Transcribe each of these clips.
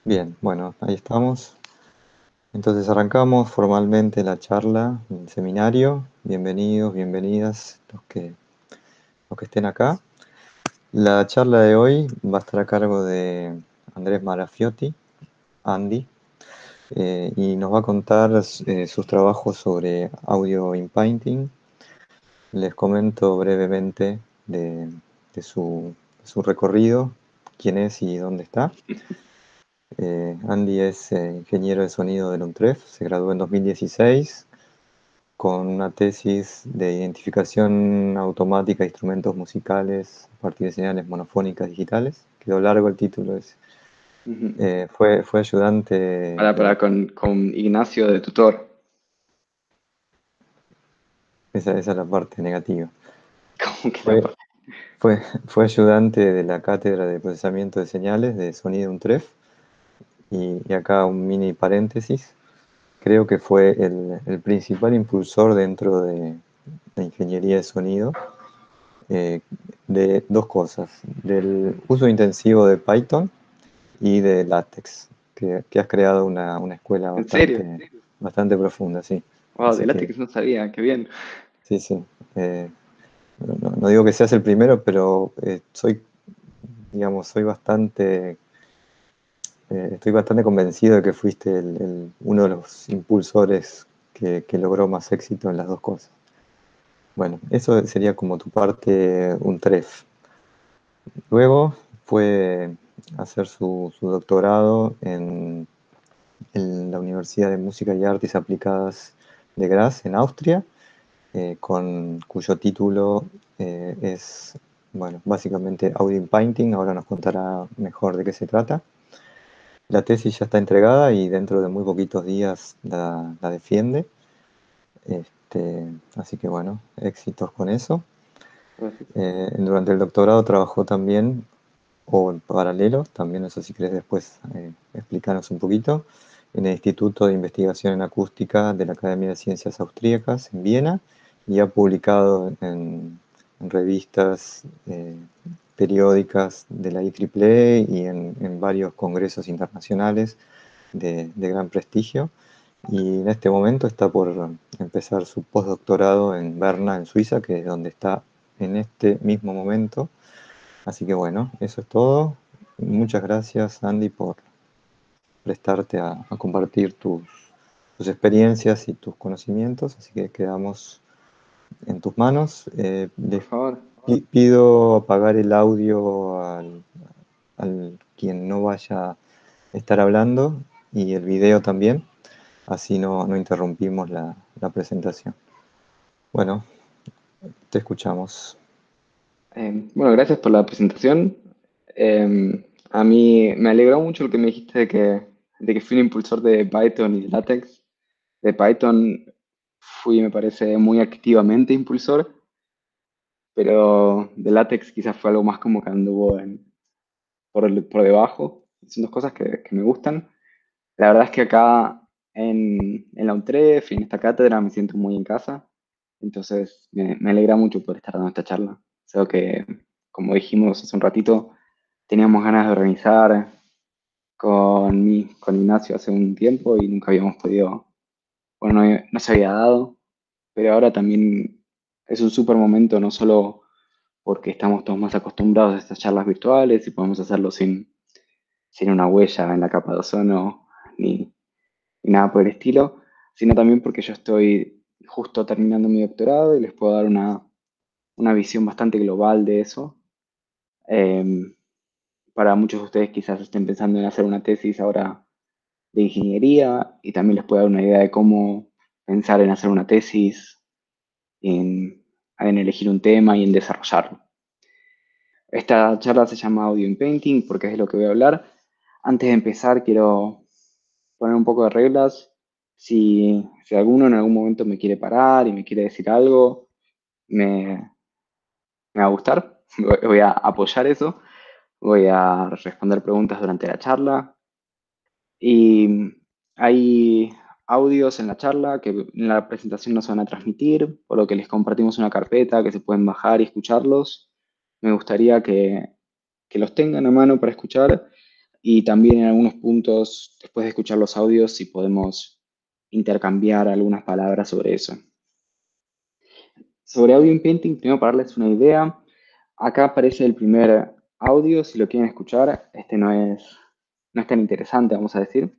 Bien, bueno, ahí estamos. Entonces arrancamos formalmente la charla, el seminario. Bienvenidos, bienvenidas los que estén acá. La charla de hoy va a estar a cargo de Andrés Marafiotti, Andy, y nos va a contar sus trabajos sobre audio inpainting. Les comento brevemente de su recorrido, quién es y dónde está. Andy es ingeniero de sonido de la UNTREF, se graduó en 2016 con una tesis de identificación automática de instrumentos musicales a partir de señales monofónicas digitales. Quedó largo el título ese. Ujú. Fue ayudante Para con Ignacio de tutor. esa es la parte negativa. Como que Fue, fue ayudante de la cátedra de procesamiento de señales de sonido UNTREF y acá un mini paréntesis. Creo que fue el principal impulsor dentro de la ingeniería de sonido eh, de dos cosas, del uso intensivo de Python y de LaTeX, que has creado una escuela ¿En serio? bastante profunda, sí. Wow, Así de que látex no sabía, qué bien. sí, sí. No digo que seas el primero, pero soy estoy bastante convencido de que fuiste uno de los impulsores que logró más éxito en las dos cosas. Bueno, eso sería como tu parte un tref. Luego fue a hacer su doctorado en la Universidad de Música y Artes Aplicadas de Graz, en Austria, cuyo título es, bueno, básicamente Audio Painting. Ahora nos contará mejor de qué se trata. La tesis ya está entregada y dentro de muy poquitos días la defiende. Así que bueno, éxitos con eso. Gracias. Durante el doctorado trabajó también, o en paralelo, también eso si querés después explicarnos un poquito, en el Instituto de Investigación en Acústica de la Academia de Ciencias Austríacas en Viena, y ha publicado en revistas periódicas de la IEEE y en varios congresos internacionales de gran prestigio. Y en este momento está por empezar su postdoctorado en Berna, en Suiza, que es donde está en este mismo momento. Así que bueno, eso es todo. Muchas gracias, Andy, por prestarte a compartir tus experiencias y tus conocimientos. Así que quedamos en tus manos. Por Les favor. pido apagar el audio al quien no vaya a estar hablando y el video también. Así no interrumpimos la presentación. Bueno, te escuchamos. Bueno, gracias por la presentación. A mí me alegró mucho lo que me dijiste de que fui un impulsor de Python y de LaTeX. De Python fui, me parece, muy activamente impulsor, pero de LaTeX quizás fue algo más como que anduvo por debajo. Son dos cosas que me gustan. La verdad es que acá en la UNTREF y en esta cátedra me siento muy en casa, entonces me alegra mucho poder estar dando esta charla. Creo que, como dijimos hace un ratito, teníamos ganas de organizar con Ignacio hace un tiempo y nunca habíamos podido, bueno, no se había dado, pero ahora también es un súper momento, no solo porque estamos todos más acostumbrados a estas charlas virtuales y podemos hacerlo sin una huella en la capa de ozono ni nada por el estilo, sino también porque yo estoy justo terminando mi doctorado y les puedo dar una visión bastante global de eso. Eh, para muchos de ustedes quizás estén pensando en hacer una tesis ahora de ingeniería y también les puedo dar una idea de cómo pensar en hacer una tesis, en elegir un tema y en desarrollarlo. Esta charla se llama Audio in Painting porque es de lo que voy a hablar. Antes de empezar, quiero poner un poco de reglas. Si alguno en algún momento me quiere parar y me quiere decir algo, me, me va a gustar. Voy a apoyar eso. Voy a responder preguntas durante la charla. Y hay audios en la charla que en la presentación no se van a transmitir, por lo que les compartimos una carpeta que se pueden bajar y escucharlos. Me gustaría que los tengan a mano para escuchar. y también en algunos puntos, después de escuchar los audios, si podemos intercambiar algunas palabras sobre eso. Sobre audio inpainting, primero para darles una idea, acá aparece el primer audio, si lo quieren escuchar, este no es tan interesante, vamos a decir.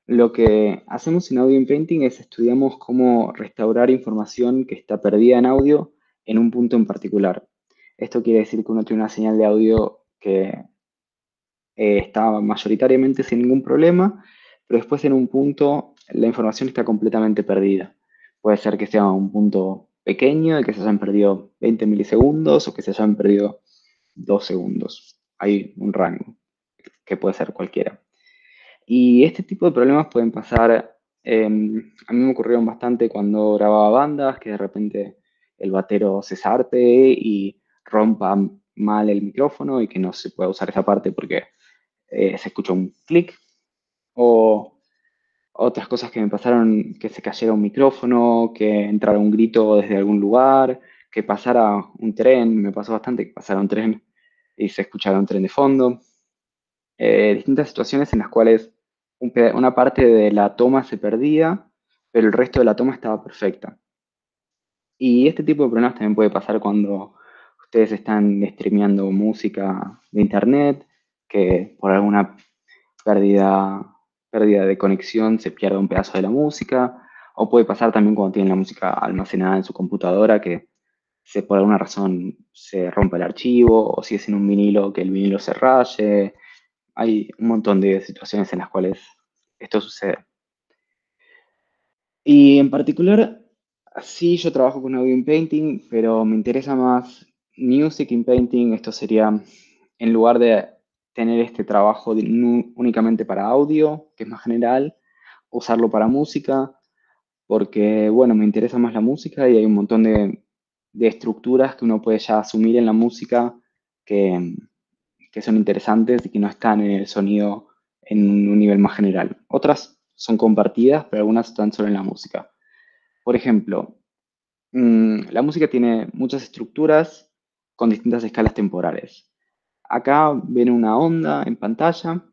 Lo que hacemos en audio inpainting es estudiamos cómo restaurar información que está perdida en audio en un punto en particular. Esto quiere decir que uno tiene una señal de audio que está mayoritariamente sin ningún problema, pero después en un punto la información está completamente perdida. Puede ser que sea un punto pequeño y que se hayan perdido 20 milisegundos o que se hayan perdido 2 segundos. Hay un rango que puede ser cualquiera. Y este tipo de problemas pueden pasar, a mí me ocurrieron bastante cuando grababa bandas, que de repente el batero se zarte y rompa mal el micrófono y que no se pueda usar esa parte porque se escucha un clic, o otras cosas que me pasaron, que se cayera un micrófono, que entrara un grito desde algún lugar, que pasara un tren, me pasó bastante que pasara un tren y se escuchara un tren de fondo. Distintas situaciones en las cuales una parte de la toma se perdía, pero el resto de la toma estaba perfecta. Y este tipo de problemas también puede pasar cuando ustedes están streameando música de internet, que por alguna pérdida, pérdida de conexión se pierde un pedazo de la música, o puede pasar también cuando tienen la música almacenada en su computadora, que por alguna razón se rompe el archivo, o si es en un vinilo, que el vinilo se raye. Hay un montón de situaciones en las cuales esto sucede. Y en particular, sí, yo trabajo con audio in painting, pero me interesa más music in painting. Esto sería, en lugar de tener este trabajo únicamente para audio, que es más general, usarlo para música, porque, bueno, me interesa más la música y hay un montón de estructuras que uno puede ya asumir en la música que, que son interesantes y que no están en el sonido en un nivel más general. Otras son compartidas, pero algunas están solo en la música. Por ejemplo, la música tiene muchas estructuras con distintas escalas temporales. Acá ven una onda en pantalla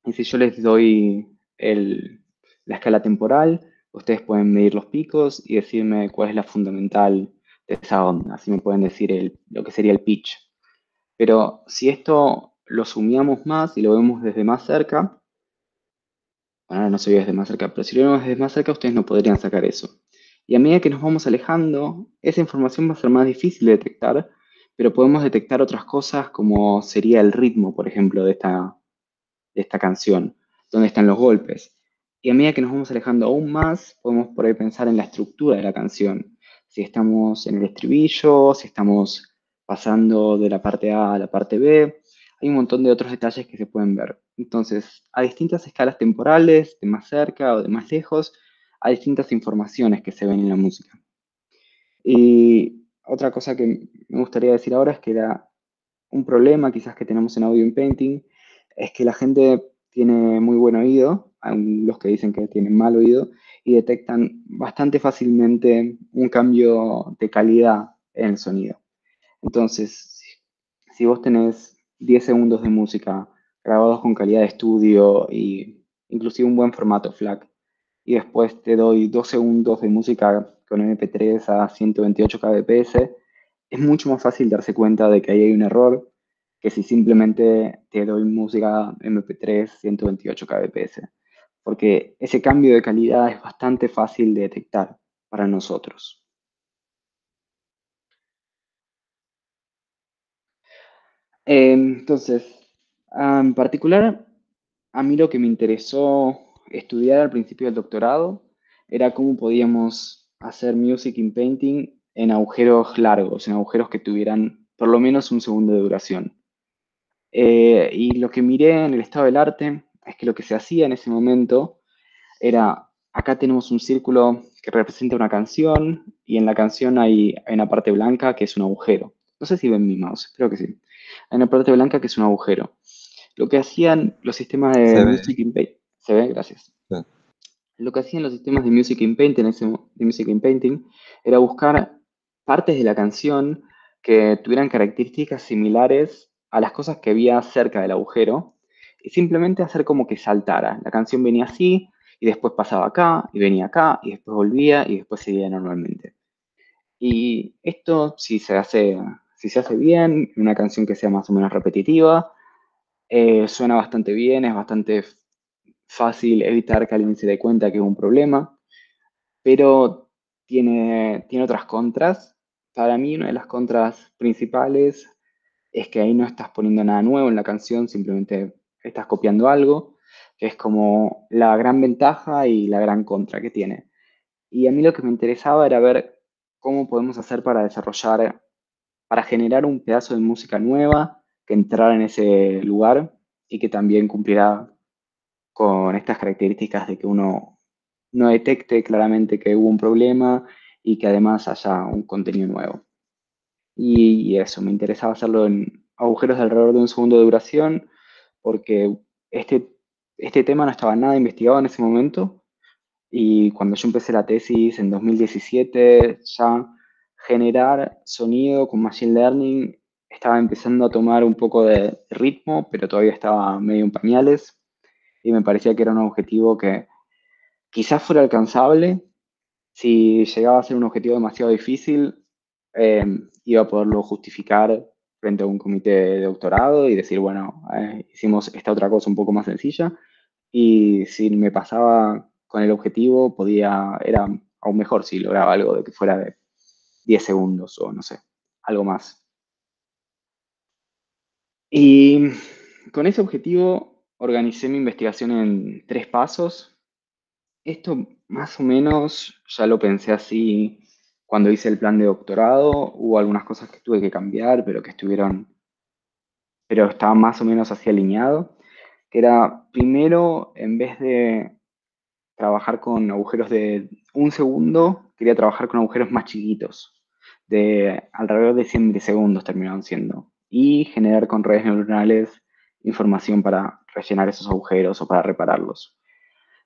y si yo les doy la escala temporal, ustedes pueden medir los picos y decirme cuál es la fundamental de esa onda. Así me pueden decir lo que sería el pitch. Pero si esto lo sumiamos más y lo vemos desde más cerca, bueno, ahora no se ve desde más cerca, pero si lo vemos desde más cerca, ustedes no podrían sacar eso. Y a medida que nos vamos alejando, esa información va a ser más difícil de detectar, pero podemos detectar otras cosas como sería el ritmo, por ejemplo, de esta canción, dónde están los golpes. Y a medida que nos vamos alejando aún más, podemos por ahí pensar en la estructura de la canción. Si estamos en el estribillo, si estamos pasando de la parte A a la parte B, hay un montón de otros detalles que se pueden ver. Entonces, a distintas escalas temporales, de más cerca o de más lejos, hay distintas informaciones que se ven en la música. Y otra cosa que me gustaría decir ahora es que un problema quizás que tenemos en audio in painting es que la gente tiene muy buen oído, hay los que dicen que tienen mal oído, y detectan bastante fácilmente un cambio de calidad en el sonido. Entonces, si vos tenés 10 segundos de música grabados con calidad de estudio y inclusive un buen formato FLAC, y después te doy 2 segundos de música con MP3 a 128 kbps, es mucho más fácil darse cuenta de que ahí hay un error que si simplemente te doy música MP3 128 kbps, porque ese cambio de calidad es bastante fácil de detectar para nosotros. Entonces, en particular, a mí lo que me interesó estudiar al principio del doctorado era cómo podíamos hacer music in painting en agujeros largos, en agujeros que tuvieran por lo menos un segundo de duración. Y lo que miré en el estado del arte es que lo que se hacía en ese momento era, acá tenemos un círculo que representa una canción y en la canción hay una parte blanca que es un agujero. No sé si ven mi mouse, creo que sí. Hay una parte blanca que es un agujero. Lo que hacían los sistemas de Se ve. Music in Paint, ¿se ve? Gracias. Sí. Lo que hacían los sistemas de Music in Paint de Music in Painting era buscar partes de la canción que tuvieran características similares a las cosas que había cerca del agujero y simplemente hacer como que saltara. La canción venía así, y después pasaba acá, y venía acá, y después volvía, y después seguía normalmente. Y esto, si se hace bien, una canción que sea más o menos repetitiva, suena bastante bien, es bastante fácil evitar que alguien se dé cuenta que hubo un problema, pero tiene otras contras. Para mí, una de las contras principales es que ahí no estás poniendo nada nuevo en la canción, simplemente estás copiando algo, que es como la gran ventaja y la gran contra que tiene. Y a mí lo que me interesaba era ver cómo podemos hacer para desarrollar, para generar un pedazo de música nueva que entrara en ese lugar y que también cumpliera con estas características de que uno no detecte claramente que hubo un problema y que además haya un contenido nuevo. Y eso, me interesaba hacerlo en agujeros de alrededor de un segundo de duración porque este, este tema no estaba nada investigado en ese momento y cuando yo empecé la tesis en 2017, ya generar sonido con Machine Learning estaba empezando a tomar un poco de ritmo, pero todavía estaba medio en pañales y me parecía que era un objetivo que quizás fuera alcanzable. Si llegaba a ser un objetivo demasiado difícil, eh, iba a poderlo justificar frente a un comité de doctorado y decir, bueno, hicimos esta otra cosa un poco más sencilla. Y si me pasaba con el objetivo, era aún mejor si lograba algo de que fuera de 10 segundos o no sé, algo más. Y con ese objetivo organicé mi investigación en 3 pasos. Esto más o menos ya lo pensé así cuando hice el plan de doctorado. Hubo algunas cosas que tuve que cambiar, pero estaba más o menos así alineado. Que era, primero, en vez de trabajar con agujeros de un segundo, quería trabajar con agujeros más chiquitos, de alrededor de 100 milisegundos terminaron siendo, y generar con redes neuronales información para rellenar esos agujeros o para repararlos.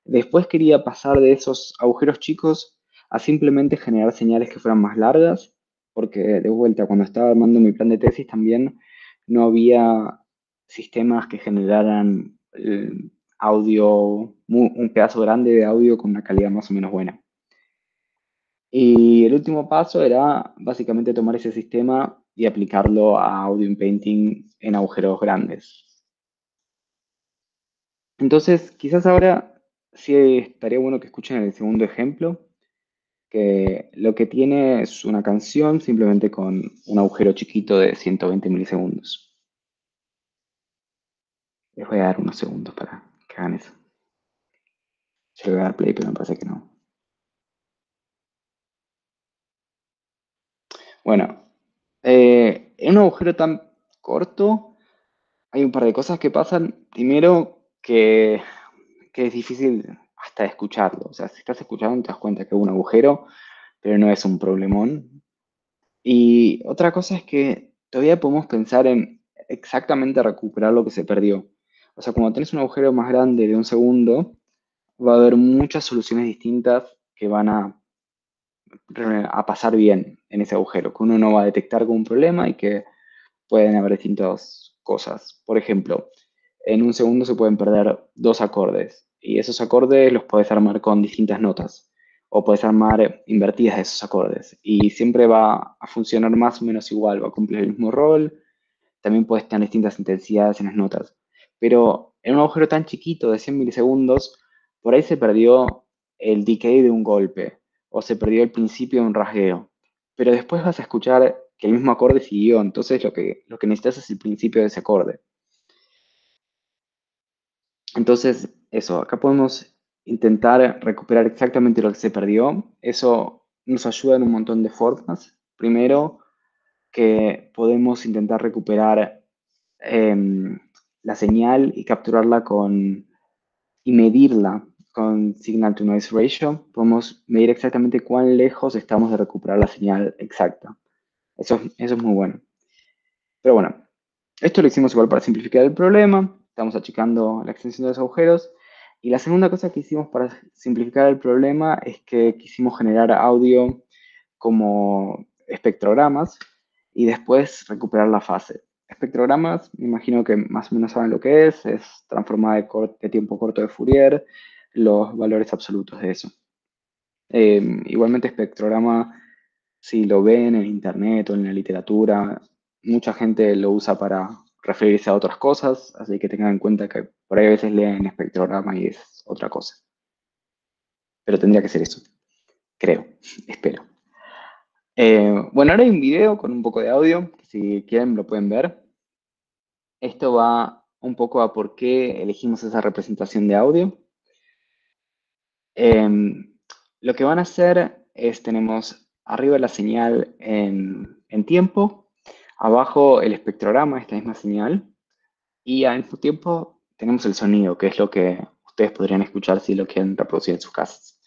Después quería pasar de esos agujeros chicos a simplemente generar señales que fueran más largas, porque de vuelta, cuando estaba armando mi plan de tesis también no había sistemas que generaran audio, un pedazo grande de audio con una calidad más o menos buena. Y el último paso era básicamente tomar ese sistema y aplicarlo a audio painting en agujeros grandes. Entonces, quizás ahora sí estaría bueno que escuchen el segundo ejemplo, que lo que tiene es una canción simplemente con un agujero chiquito de 120 milisegundos. Les voy a dar unos segundos para que hagan eso. Yo le voy a dar play, pero me parece que no. Bueno, en un agujero tan corto hay un par de cosas que pasan. Primero, que es difícil hasta escucharlo. O sea, si estás escuchando te das cuenta que hubo un agujero, pero no es un problemón. Y otra cosa es que todavía podemos pensar en exactamente recuperar lo que se perdió. O sea, cuando tenés un agujero más grande de un segundo, va a haber muchas soluciones distintas que van a pasar bien en ese agujero, que uno no va a detectar como un problema y que pueden haber distintas cosas. Por ejemplo, en un segundo se pueden perder 2 acordes y esos acordes los puedes armar con distintas notas o puedes armar invertidas de esos acordes y siempre va a funcionar más o menos igual, va a cumplir el mismo rol. También puedes tener distintas intensidades en las notas. Pero en un agujero tan chiquito de 100 milisegundos, por ahí se perdió el decay de un golpe o se perdió el principio de un rasgueo. Pero después vas a escuchar que el mismo acorde siguió, entonces lo que necesitas es el principio de ese acorde. Entonces, eso, acá podemos intentar recuperar exactamente lo que se perdió. Eso nos ayuda en un montón de formas. Primero, que podemos intentar recuperar em, la señal y capturarla y medirla con signal to noise ratio. Podemos medir exactamente cuán lejos estamos de recuperar la señal exacta. Eso es muy bueno. Pero bueno, esto lo hicimos igual para simplificar el problema. Estamos achicando la extensión de los agujeros. Y la segunda cosa que hicimos para simplificar el problema es que quisimos generar audio como espectrogramas y después recuperar la fase. espectrogramas, me imagino que más o menos saben lo que es transformada de tiempo corto de Fourier, los valores absolutos de eso. Igualmente espectrograma, si lo ven en internet o en la literatura, mucha gente lo usa para referirse a otras cosas, así que tengan en cuenta que por ahí a veces leen espectrograma y es otra cosa. Pero tendría que ser eso, creo, espero. Bueno, ahora hay un video con un poco de audio, que si quieren lo pueden ver. Esto va un poco a por qué elegimos esa representación de audio. Em, lo que van a hacer es, tenemos arriba la señal en tiempo, abajo el espectrograma, esta misma señal, y al mismo tiempo tenemos el sonido, que es lo que ustedes podrían escuchar si lo quieren reproducir en sus casas.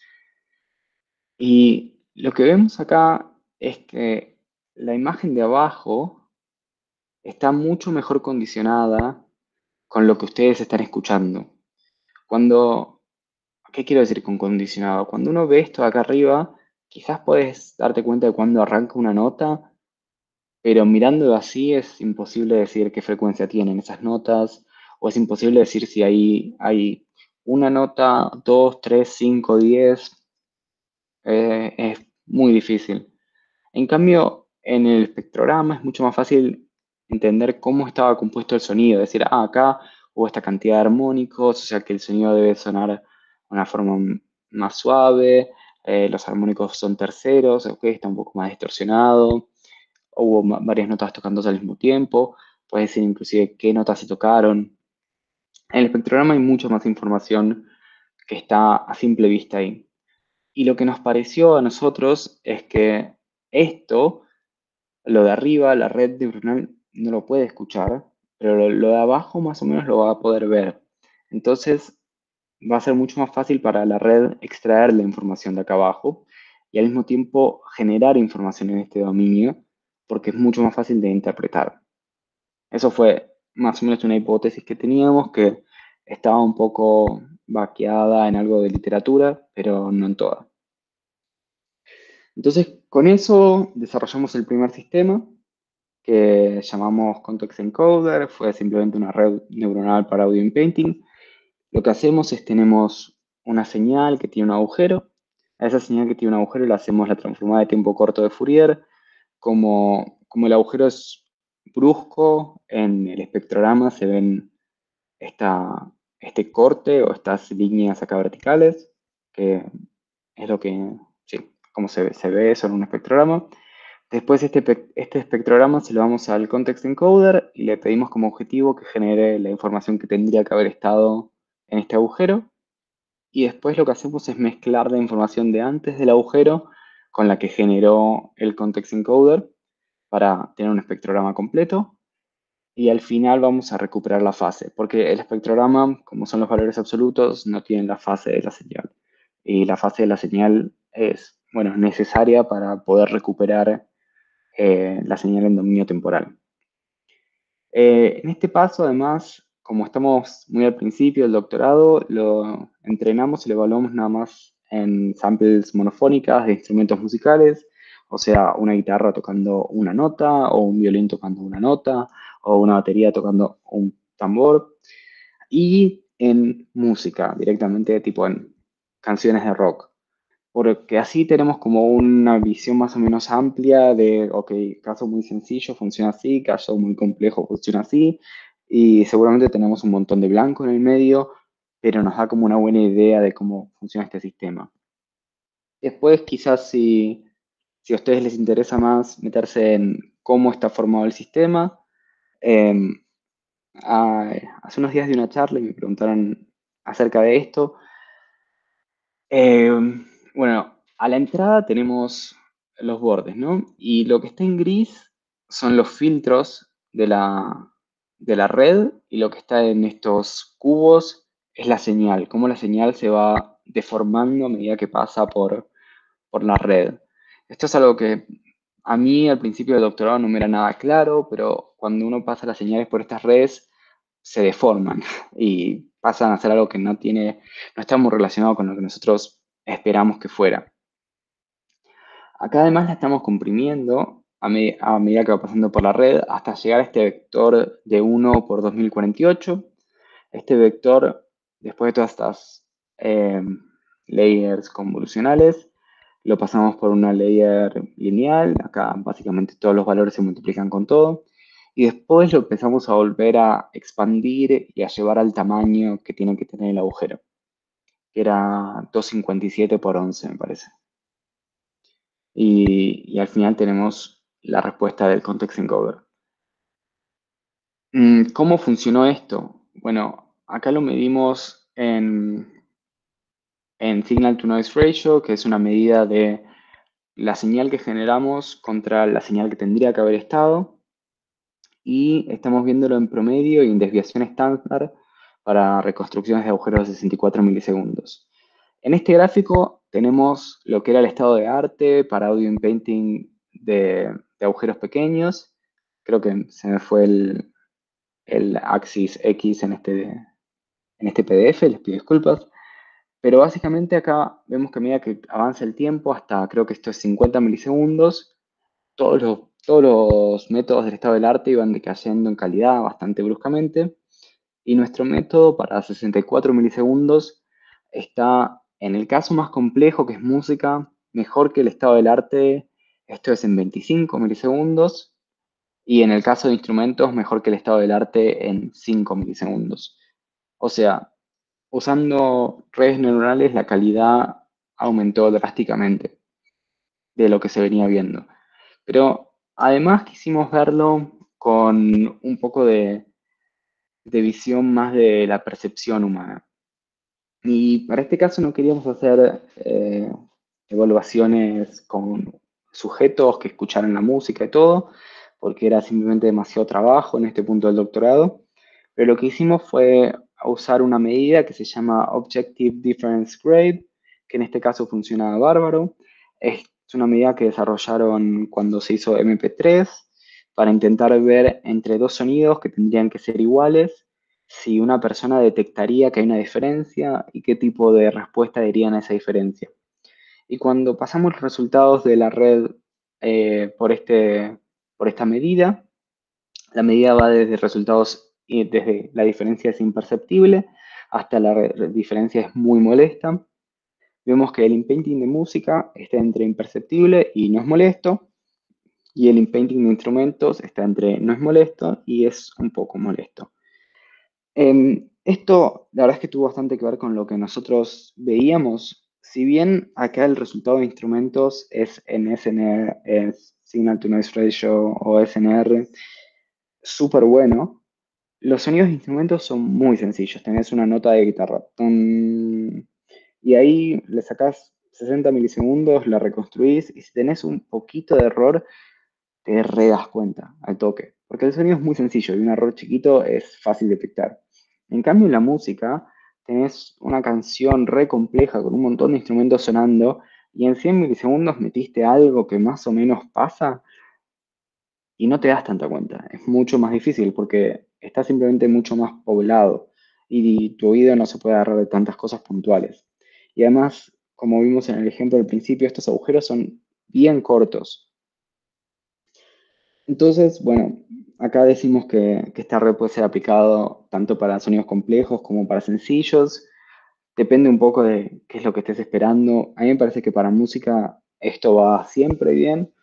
Y lo que vemos acá es que la imagen de abajo está mucho mejor condicionada con lo que ustedes están escuchando. Cuando, ¿qué quiero decir con condicionado? Cuando uno ve esto de acá arriba, quizás puedes darte cuenta de cuando arranca una nota, pero mirando así es imposible decir qué frecuencia tienen esas notas, o es imposible decir si hay una nota, dos, tres, cinco, 10. Es muy difícil. En cambio, en el espectrograma es mucho más fácil entender cómo estaba compuesto el sonido, decir, acá hubo esta cantidad de armónicos, o sea que el sonido debe sonar de una forma más suave, los armónicos son terceros, ok, está un poco más distorsionado, hubo varias notas tocándose al mismo tiempo, puedes decir inclusive qué notas se tocaron. En el espectrograma hay mucha más información que está a simple vista ahí. Y lo que nos pareció a nosotros es que esto, lo de arriba, la red neuronal no lo puede escuchar, pero lo de abajo más o menos lo va a poder ver. Entonces va a ser mucho más fácil para la red extraer la información de acá abajo y al mismo tiempo generar información en este dominio, porque es mucho más fácil de interpretar. Eso fue más o menos una hipótesis que teníamos que estaba un poco vaqueada en algo de literatura, pero no en toda. Entonces, con eso desarrollamos el primer sistema que llamamos Context Encoder, fue simplemente una red neuronal para audio painting. Lo que hacemos es tenemos una señal que tiene un agujero. A esa señal que tiene un agujero le hacemos la transformada de tiempo corto de Fourier. Como el agujero es brusco, en el espectrograma se ven este corte o estas líneas acá verticales, que es lo que, sí, como se ve eso en un espectrograma. Después este espectrograma se lo damos al context encoder y le pedimos como objetivo que genere la información que tendría que haber estado en este agujero. Y después lo que hacemos es mezclar la información de antes del agujero con la que generó el context encoder para tener un espectrograma completo. Y al final vamos a recuperar la fase, porque el espectrograma, como son los valores absolutos, no tienen la fase de la señal. Y la fase de la señal es, bueno, necesaria para poder recuperar la señal en dominio temporal. En este paso, además, como estamos muy al principio del doctorado, lo entrenamos y lo evaluamos nada más en samples monofónicas de instrumentos musicales, o sea, una guitarra tocando una nota, o un violín tocando una nota, o una batería tocando un tambor, y en música, directamente tipo en canciones de rock. Porque así tenemos como una visión más o menos amplia de, ok, caso muy sencillo funciona así, caso muy complejo funciona así, y seguramente tenemos un montón de blanco en el medio, pero nos da como una buena idea de cómo funciona este sistema. Después, quizás si a ustedes les interesa más meterse en cómo está formado el sistema, eh, hace unos días de una charla y me preguntaron acerca de esto. Eh, bueno, a la entrada tenemos los bordes, ¿no? Y lo que está en gris son los filtros de la red y lo que está en estos cubos es la señal, cómo la señal se va deformando a medida que pasa por la red. Esto es algo que a mí al principio del doctorado no me era nada claro, pero cuando uno pasa las señales por estas redes se deforman y pasan a ser algo que no está muy relacionado con lo que nosotros esperamos que fuera. Acá además la estamos comprimiendo a medida que va pasando por la red hasta llegar a este vector de 1 por 2048. Este vector, después de todas estas eh, layers convolucionales, lo pasamos por una layer lineal. Acá básicamente todos los valores se multiplican con todo. Y después lo empezamos a volver a expandir y a llevar al tamaño que tiene que tener el agujero, que era 257 por 11, me parece. Y al final tenemos la respuesta del context encoder. ¿Cómo funcionó esto? Bueno, acá lo medimos en Signal to Noise Ratio, que es una medida de la señal que generamos contra la señal que tendría que haber estado. Y estamos viéndolo en promedio y en desviación estándar para reconstrucciones de agujeros de 64 milisegundos. En este gráfico tenemos lo que era el estado de arte para audio inpainting de agujeros pequeños. Creo que se me fue el axis X en este PDF, les pido disculpas. Pero básicamente acá vemos que a medida que avanza el tiempo, hasta creo que esto es 50 milisegundos, todos los métodos del estado del arte iban decayendo en calidad bastante bruscamente. Y nuestro método para 64 milisegundos está, en el caso más complejo, que es música, mejor que el estado del arte. Esto es en 25 milisegundos. Y en el caso de instrumentos, mejor que el estado del arte en 5 milisegundos. O sea, usando redes neuronales, la calidad aumentó drásticamente de lo que se venía viendo. Pero además quisimos verlo con un poco de visión más de la percepción humana. Y para este caso no queríamos hacer evaluaciones con sujetos que escucharan la música y todo, porque era simplemente demasiado trabajo en este punto del doctorado. Pero lo que hicimos fue usar una medida que se llama Objective Difference Grade, que en este caso funciona bárbaro. Es una medida que desarrollaron cuando se hizo MP3 para intentar ver entre dos sonidos que tendrían que ser iguales si una persona detectaría que hay una diferencia y qué tipo de respuesta darían a esa diferencia. Y cuando pasamos los resultados de la red por esta medida, la medida va desde resultados, desde la diferencia es imperceptible hasta la diferencia es muy molesta. Vemos que el inpainting de música está entre imperceptible y no es molesto, y el inpainting de instrumentos está entre no es molesto y es un poco molesto. Esto, la verdad es que tuvo bastante que ver con lo que nosotros veíamos. Si bien acá el resultado de instrumentos es en SNR, es Signal to Noise Ratio o SNR, súper bueno, los sonidos de instrumentos son muy sencillos. Tenés una nota de guitarra, tum, y ahí le sacás 60 milisegundos, la reconstruís, y si tenés un poquito de error, te re das cuenta al toque, porque el sonido es muy sencillo y un error chiquito es fácil de detectar. En cambio, en la música tenés una canción re compleja con un montón de instrumentos sonando y en 100 milisegundos metiste algo que más o menos pasa y no te das tanta cuenta. Es mucho más difícil porque está simplemente mucho más poblado y tu oído no se puede agarrar de tantas cosas puntuales. Y además, como vimos en el ejemplo del principio, estos agujeros son bien cortos. Entonces, bueno, acá decimos que esta red puede ser aplicado tanto para sonidos complejos como para sencillos. Depende un poco de qué es lo que estés esperando. A mí me parece que para música esto va siempre bien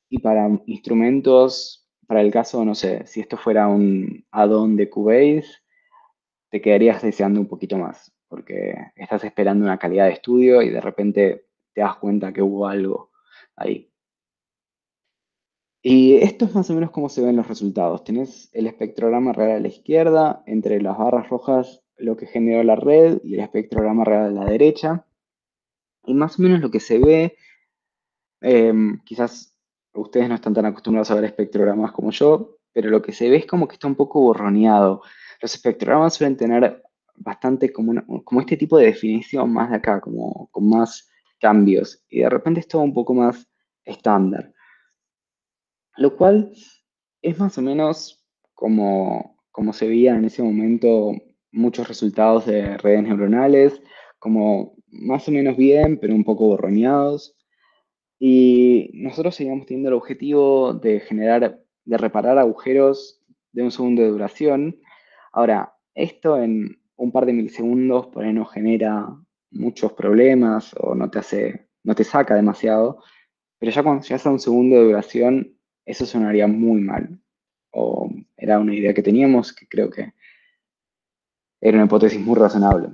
y para instrumentos, para el caso, no sé, si esto fuera un add-on de Cubase, te quedarías deseando un poquito más porque estás esperando una calidad de estudio y de repente te das cuenta que hubo algo ahí. Y esto es más o menos cómo se ven los resultados. Tenés el espectrograma real a la izquierda, entre las barras rojas lo que generó la red y el espectrograma real a la derecha. Y más o menos lo que se ve, quizás ustedes no están tan acostumbrados a ver espectrogramas como yo, pero lo que se ve es como que está un poco borroneado. Los espectrogramas suelen tener bastante como este tipo de definición más de acá, como con más cambios. Y de repente es todo un poco más estándar. Lo cual es más o menos como se veían en ese momento muchos resultados de redes neuronales, como más o menos bien, pero un poco borroneados. Y nosotros seguíamos teniendo el objetivo de de reparar agujeros de un segundo de duración. Ahora, esto en un par de milisegundos por ahí no genera muchos problemas o no te saca demasiado, pero ya cuando llegas a un segundo de duración, eso sonaría muy mal. O era una idea que teníamos que creo que era una hipótesis muy razonable.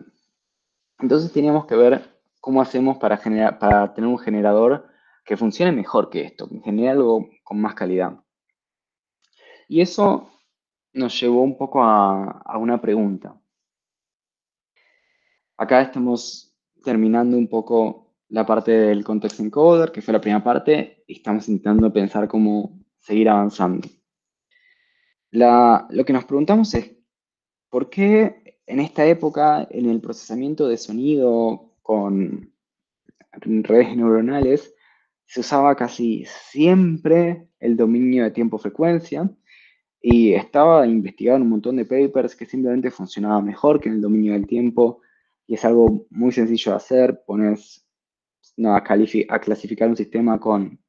Entonces teníamos que ver cómo hacemos para tener un generador que funcione mejor que esto, que genere algo con más calidad. Y eso nos llevó un poco a una pregunta. Acá estamos terminando un poco la parte del context encoder, que fue la primera parte, y estamos intentando pensar cómo seguir avanzando. Lo que nos preguntamos es, ¿por qué en esta época, en el procesamiento de sonido con redes neuronales, se usaba casi siempre el dominio de tiempo-frecuencia y estaba investigado en un montón de papers que simplemente funcionaba mejor que en el dominio del tiempo y es algo muy sencillo de hacer, pones no, a clasificar un sistema con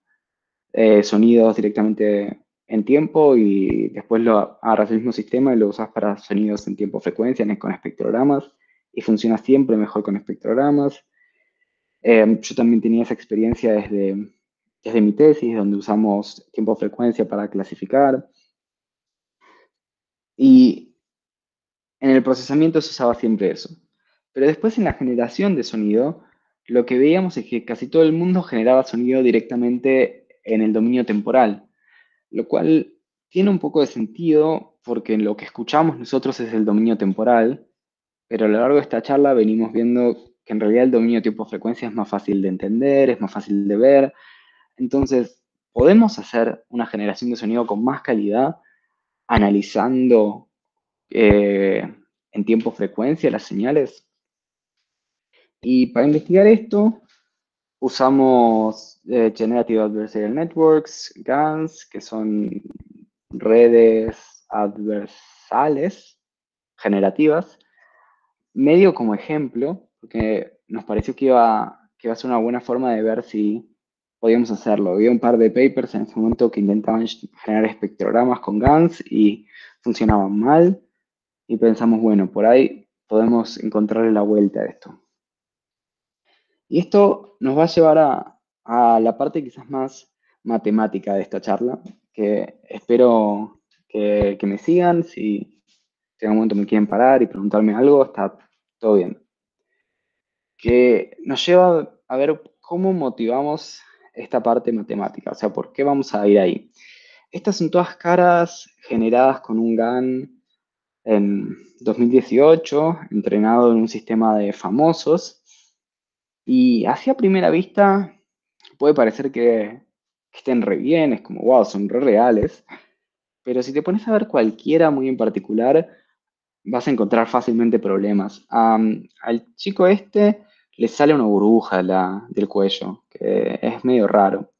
sonidos directamente en tiempo y después lo agarras el mismo sistema y lo usas para sonidos en tiempo-frecuencia con espectrogramas y funciona siempre mejor con espectrogramas. Yo también tenía esa experiencia desde mi tesis, donde usamos tiempo-frecuencia para clasificar. Y en el procesamiento se usaba siempre eso. Pero después en la generación de sonido, lo que veíamos es que casi todo el mundo generaba sonido directamente en el dominio temporal, lo cual tiene un poco de sentido porque lo que escuchamos nosotros es el dominio temporal, pero a lo largo de esta charla venimos viendo que en realidad el dominio de tiempo-frecuencia es más fácil de entender, es más fácil de ver. Entonces, podemos hacer una generación de sonido con más calidad analizando en tiempo-frecuencia las señales. Y para investigar esto, usamos Generative Adversarial Networks, GANs, que son redes adversales generativas, medio como ejemplo, porque nos pareció que iba a ser una buena forma de ver si podíamos hacerlo. Había un par de papers en ese momento que intentaban generar espectrogramas con GANs y funcionaban mal, y pensamos, bueno, por ahí podemos encontrarle la vuelta a esto. Y esto nos va a llevar a la parte quizás más matemática de esta charla, que espero que me sigan. Si en algún momento me quieren parar y preguntarme algo, está todo bien. Que nos lleva a ver cómo motivamos esta parte matemática, o sea, por qué vamos a ir ahí. Estas son todas caras generadas con un GAN en 2018, entrenado en un sistema de famosos, y así a primera vista puede parecer que estén re bien, es como, wow, son re reales, pero si te pones a ver cualquiera muy en particular, vas a encontrar fácilmente problemas. Al chico este le sale una burbuja del cuello, que es medio raro.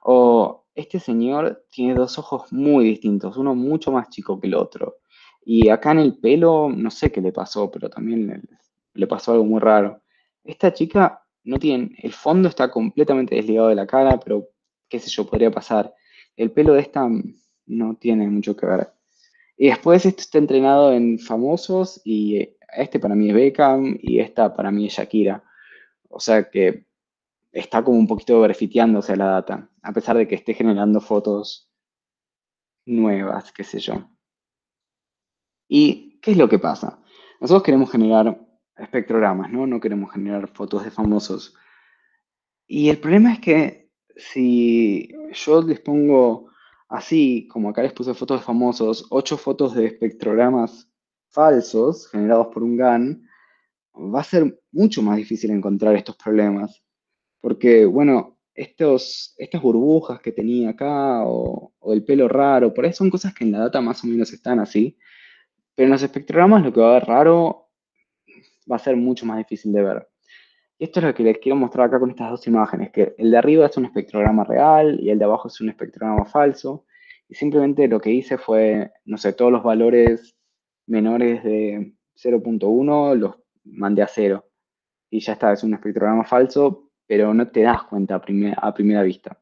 O este señor tiene dos ojos muy distintos, uno mucho más chico que el otro. Y acá en el pelo, no sé qué le pasó, pero también le pasó algo muy raro. Esta chica no tiene, el fondo está completamente desligado de la cara, pero qué sé yo, podría pasar. El pelo de esta no tiene mucho que ver. Y después esto está entrenado en famosos y este para mí es Beckham y esta para mí es Shakira. O sea que está como un poquito grafiteándose la data, a pesar de que esté generando fotos nuevas, qué sé yo. ¿Y qué es lo que pasa? Nosotros queremos generar espectrogramas, ¿no? No queremos generar fotos de famosos. Y el problema es que si yo les pongo así, como acá les puse fotos de famosos, 8 fotos de espectrogramas falsos generados por un GAN, va a ser mucho más difícil encontrar estos problemas. Porque, bueno, estas burbujas que tenía acá o el pelo raro, por ahí son cosas que en la data más o menos están así, pero en los espectrogramas lo que va a haber raro va a ser mucho más difícil de ver. Y esto es lo que les quiero mostrar acá con estas dos imágenes, que el de arriba es un espectrograma real y el de abajo es un espectrograma falso. Y simplemente lo que hice fue, no sé, todos los valores menores de 0,1 los mandé a cero. Y ya está, es un espectrograma falso, pero no te das cuenta a primera vista.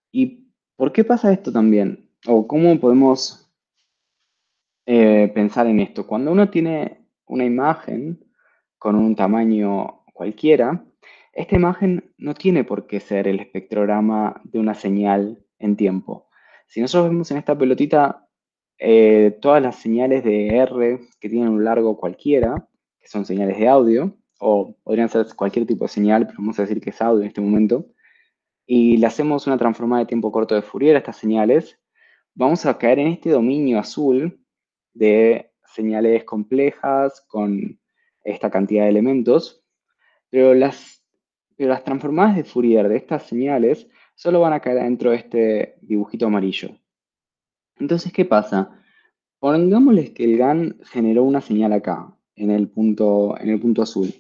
¿Y por qué pasa esto también? ¿O cómo podemos pensar en esto? Cuando uno tiene una imagen con un tamaño cualquiera, esta imagen no tiene por qué ser el espectrograma de una señal en tiempo. Si nosotros vemos en esta pelotita todas las señales de R que tienen un largo cualquiera, que son señales de audio, o podrían ser cualquier tipo de señal, pero vamos a decir que es audio en este momento, y le hacemos una transformada de tiempo corto de Fourier a estas señales, vamos a caer en este dominio azul de señales complejas con esta cantidad de elementos, pero las transformadas de Fourier de estas señales solo van a caer dentro de este dibujito amarillo. Entonces, ¿qué pasa? Pongámosles que el GAN generó una señal acá, en el punto azul.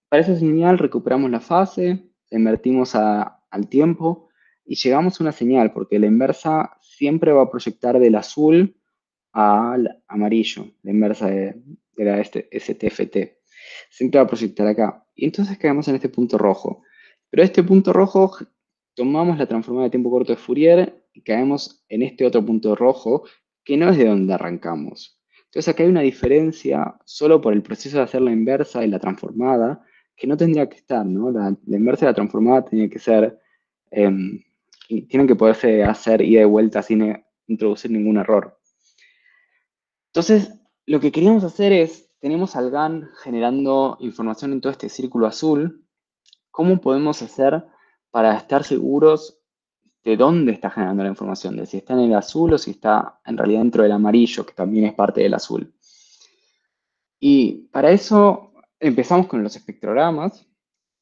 Para esa señal recuperamos la fase, la invertimos al tiempo y llegamos a una señal, porque la inversa siempre va a proyectar del azul al amarillo, la inversa de la STFT. Siempre va a proyectar acá. Y entonces quedamos en este punto rojo. Pero este punto rojo, tomamos la transformada de tiempo corto de Fourier y caemos en este otro punto rojo, que no es de donde arrancamos. Entonces acá hay una diferencia solo por el proceso de hacer la inversa y la transformada, que no tendría que estar, ¿no? La inversa y la transformada tenía que ser, y tienen que poderse hacer ida y vuelta sin introducir ningún error. Entonces, lo que queríamos hacer es, tenemos al GAN generando información en todo este círculo azul. ¿Cómo podemos hacer para estar seguros de dónde está generando la información? De si está en el azul o si está en realidad dentro del amarillo, que también es parte del azul. Y para eso empezamos con los espectrogramas,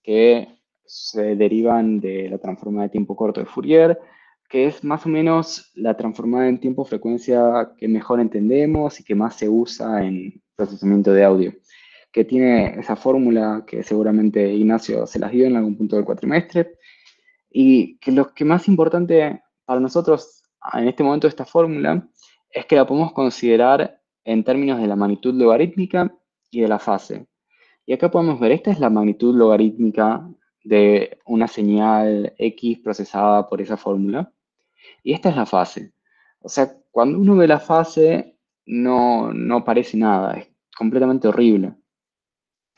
que se derivan de la transformada de tiempo corto de Fourier, que es más o menos la transformada en tiempo-frecuencia que mejor entendemos y que más se usa en procesamiento de audio, que tiene esa fórmula que seguramente Ignacio se las dio en algún punto del cuatrimestre, y que lo que más importante para nosotros en este momento de esta fórmula es que la podemos considerar en términos de la magnitud logarítmica y de la fase. Y acá podemos ver, esta es la magnitud logarítmica de una señal X procesada por esa fórmula. Y esta es la fase. O sea, cuando uno ve la fase, no parece nada, es completamente horrible.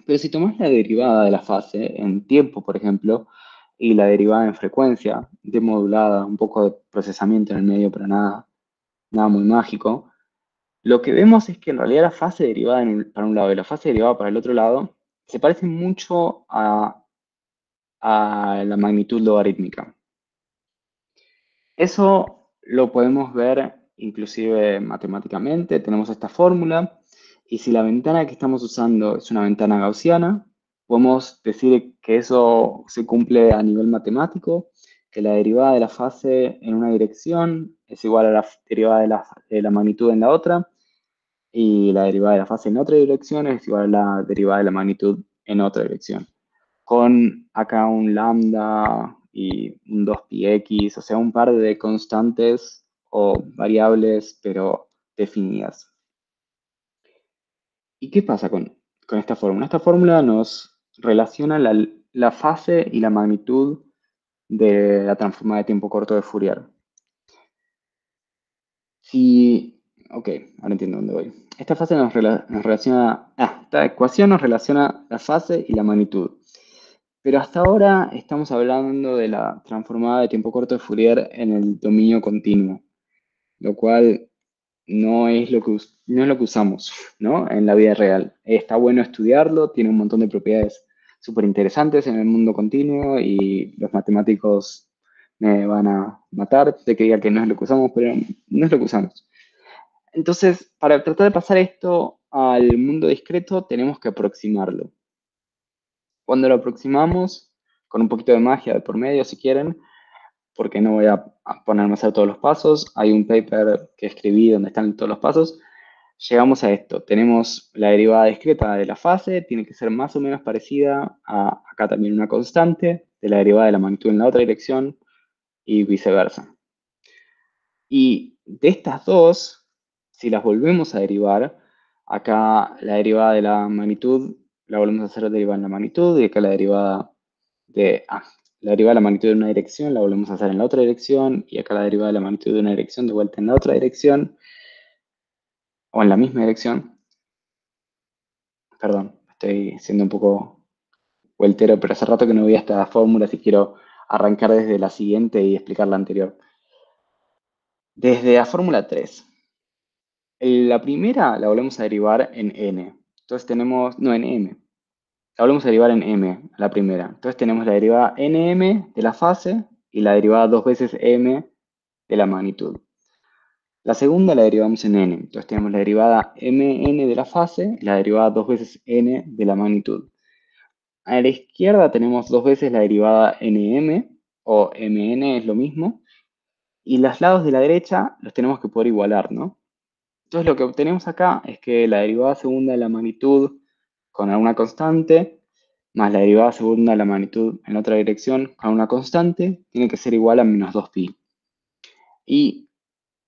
Pero si tomas la derivada de la fase en tiempo, por ejemplo, y la derivada en frecuencia, demodulada, un poco de procesamiento en el medio, pero nada muy mágico, lo que vemos es que en realidad la fase derivada para un lado y la fase derivada para el otro lado se parecen mucho a la magnitud logarítmica. Eso lo podemos ver inclusive matemáticamente. Tenemos esta fórmula y si la ventana que estamos usando es una ventana gaussiana, podemos decir que eso se cumple a nivel matemático, que la derivada de la fase en una dirección es igual a la derivada de la magnitud en la otra, y la derivada de la fase en otra dirección es igual a la derivada de la magnitud en otra dirección. Con acá un lambda y un 2πx, o sea, un par de constantes o variables, pero definidas. ¿Y qué pasa con esta fórmula? Esta fórmula nos relaciona la fase y la magnitud de la transformada de tiempo corto de Fourier. Ok, ahora entiendo dónde voy. Esta ecuación nos relaciona la fase y la magnitud. Pero hasta ahora estamos hablando de la transformada de tiempo corto de Fourier en el dominio continuo, lo cual no es lo que usamos, ¿no? En la vida real. Está bueno estudiarlo, tiene un montón de propiedades súper interesantes en el mundo continuo y los matemáticos me van a matar de que diga que no es lo que usamos, pero no es lo que usamos. Entonces, para tratar de pasar esto al mundo discreto, tenemos que aproximarlo. Cuando lo aproximamos, con un poquito de magia de por medio, si quieren, porque no voy a ponerme a hacer todos los pasos, hay un paper que escribí donde están todos los pasos, llegamos a esto. Tenemos la derivada discreta de la fase, tiene que ser más o menos parecida a acá también una constante, de la derivada de la magnitud en la otra dirección y viceversa. Y de estas dos, si las volvemos a derivar, acá la derivada de la magnitud la volvemos a hacer derivada en la magnitud y acá la derivada simplemente, la derivada de la magnitud de una dirección la volvemos a hacer en la otra dirección, y acá la derivada de la magnitud de una dirección de vuelta en la otra dirección, o en la misma dirección. Perdón, estoy siendo un poco vueltero, pero hace rato que no veía esta fórmula, así quiero arrancar desde la siguiente y explicar la anterior. Desde la fórmula 3. La primera la volvemos a derivar en n. Entonces tenemos, no, en m. La volvemos a derivar en m, la primera. Entonces tenemos la derivada nm de la fase y la derivada dos veces m de la magnitud. La segunda la derivamos en n. Entonces tenemos la derivada mn de la fase y la derivada dos veces n de la magnitud. A la izquierda tenemos dos veces la derivada nm, o mn es lo mismo, y los lados de la derecha los tenemos que poder igualar, ¿no? Entonces lo que obtenemos acá es que la derivada segunda de la magnitud con alguna constante, más la derivada segunda de la magnitud en otra dirección con una constante, tiene que ser igual a menos 2pi. ¿Y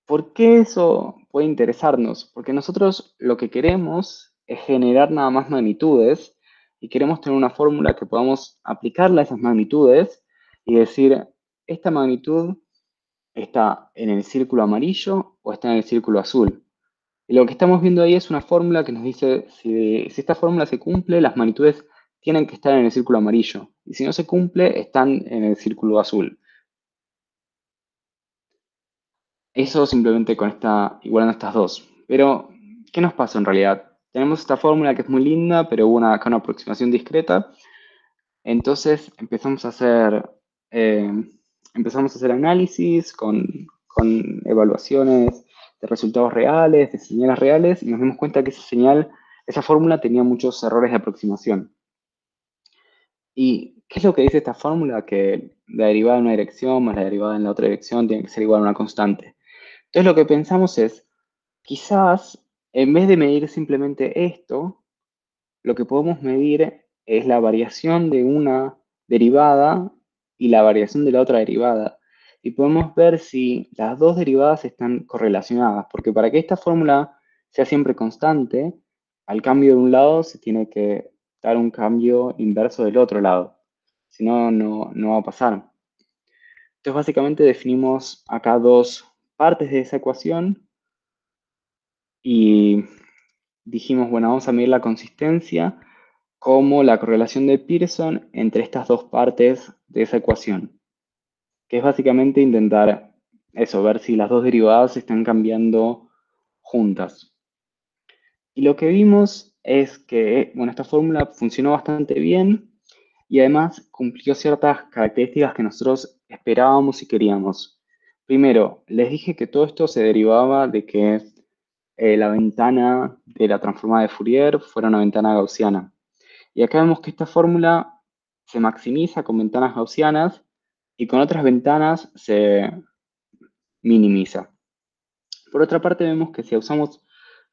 por qué eso puede interesarnos? Porque nosotros lo que queremos es generar nada más magnitudes y queremos tener una fórmula que podamos aplicarle a esas magnitudes y decir, esta magnitud está en el círculo amarillo o está en el círculo azul. Y lo que estamos viendo ahí es una fórmula que nos dice, si esta fórmula se cumple, las magnitudes tienen que estar en el círculo amarillo. Y si no se cumple, están en el círculo azul. Eso simplemente igualando estas dos. Pero, ¿qué nos pasa en realidad? Tenemos esta fórmula que es muy linda, pero hubo acá una aproximación discreta. Entonces eh, empezamos a hacer análisis con evaluaciones de resultados reales, de señales reales, y nos dimos cuenta que esa fórmula tenía muchos errores de aproximación. ¿Y qué es lo que dice esta fórmula? Que la derivada en una dirección más la derivada en la otra dirección tiene que ser igual a una constante. Entonces lo que pensamos es, quizás en vez de medir simplemente esto, lo que podemos medir es la variación de una derivada y la variación de la otra derivada. Y podemos ver si las dos derivadas están correlacionadas, porque para que esta fórmula sea siempre constante, al cambio de un lado se tiene que dar un cambio inverso del otro lado. Si no, no va a pasar. Entonces básicamente definimos acá dos partes de esa ecuación y dijimos, bueno, vamos a medir la consistencia como la correlación de Pearson entre estas dos partes de esa ecuación, que es básicamente intentar eso, ver si las dos derivadas están cambiando juntas. Y lo que vimos es que, bueno, esta fórmula funcionó bastante bien y además cumplió ciertas características que nosotros esperábamos y queríamos. Primero, les dije que todo esto se derivaba de que la ventana de la transformada de Fourier fuera una ventana gaussiana. Y acá vemos que esta fórmula se maximiza con ventanas gaussianas y con otras ventanas se minimiza. Por otra parte, vemos que si usamos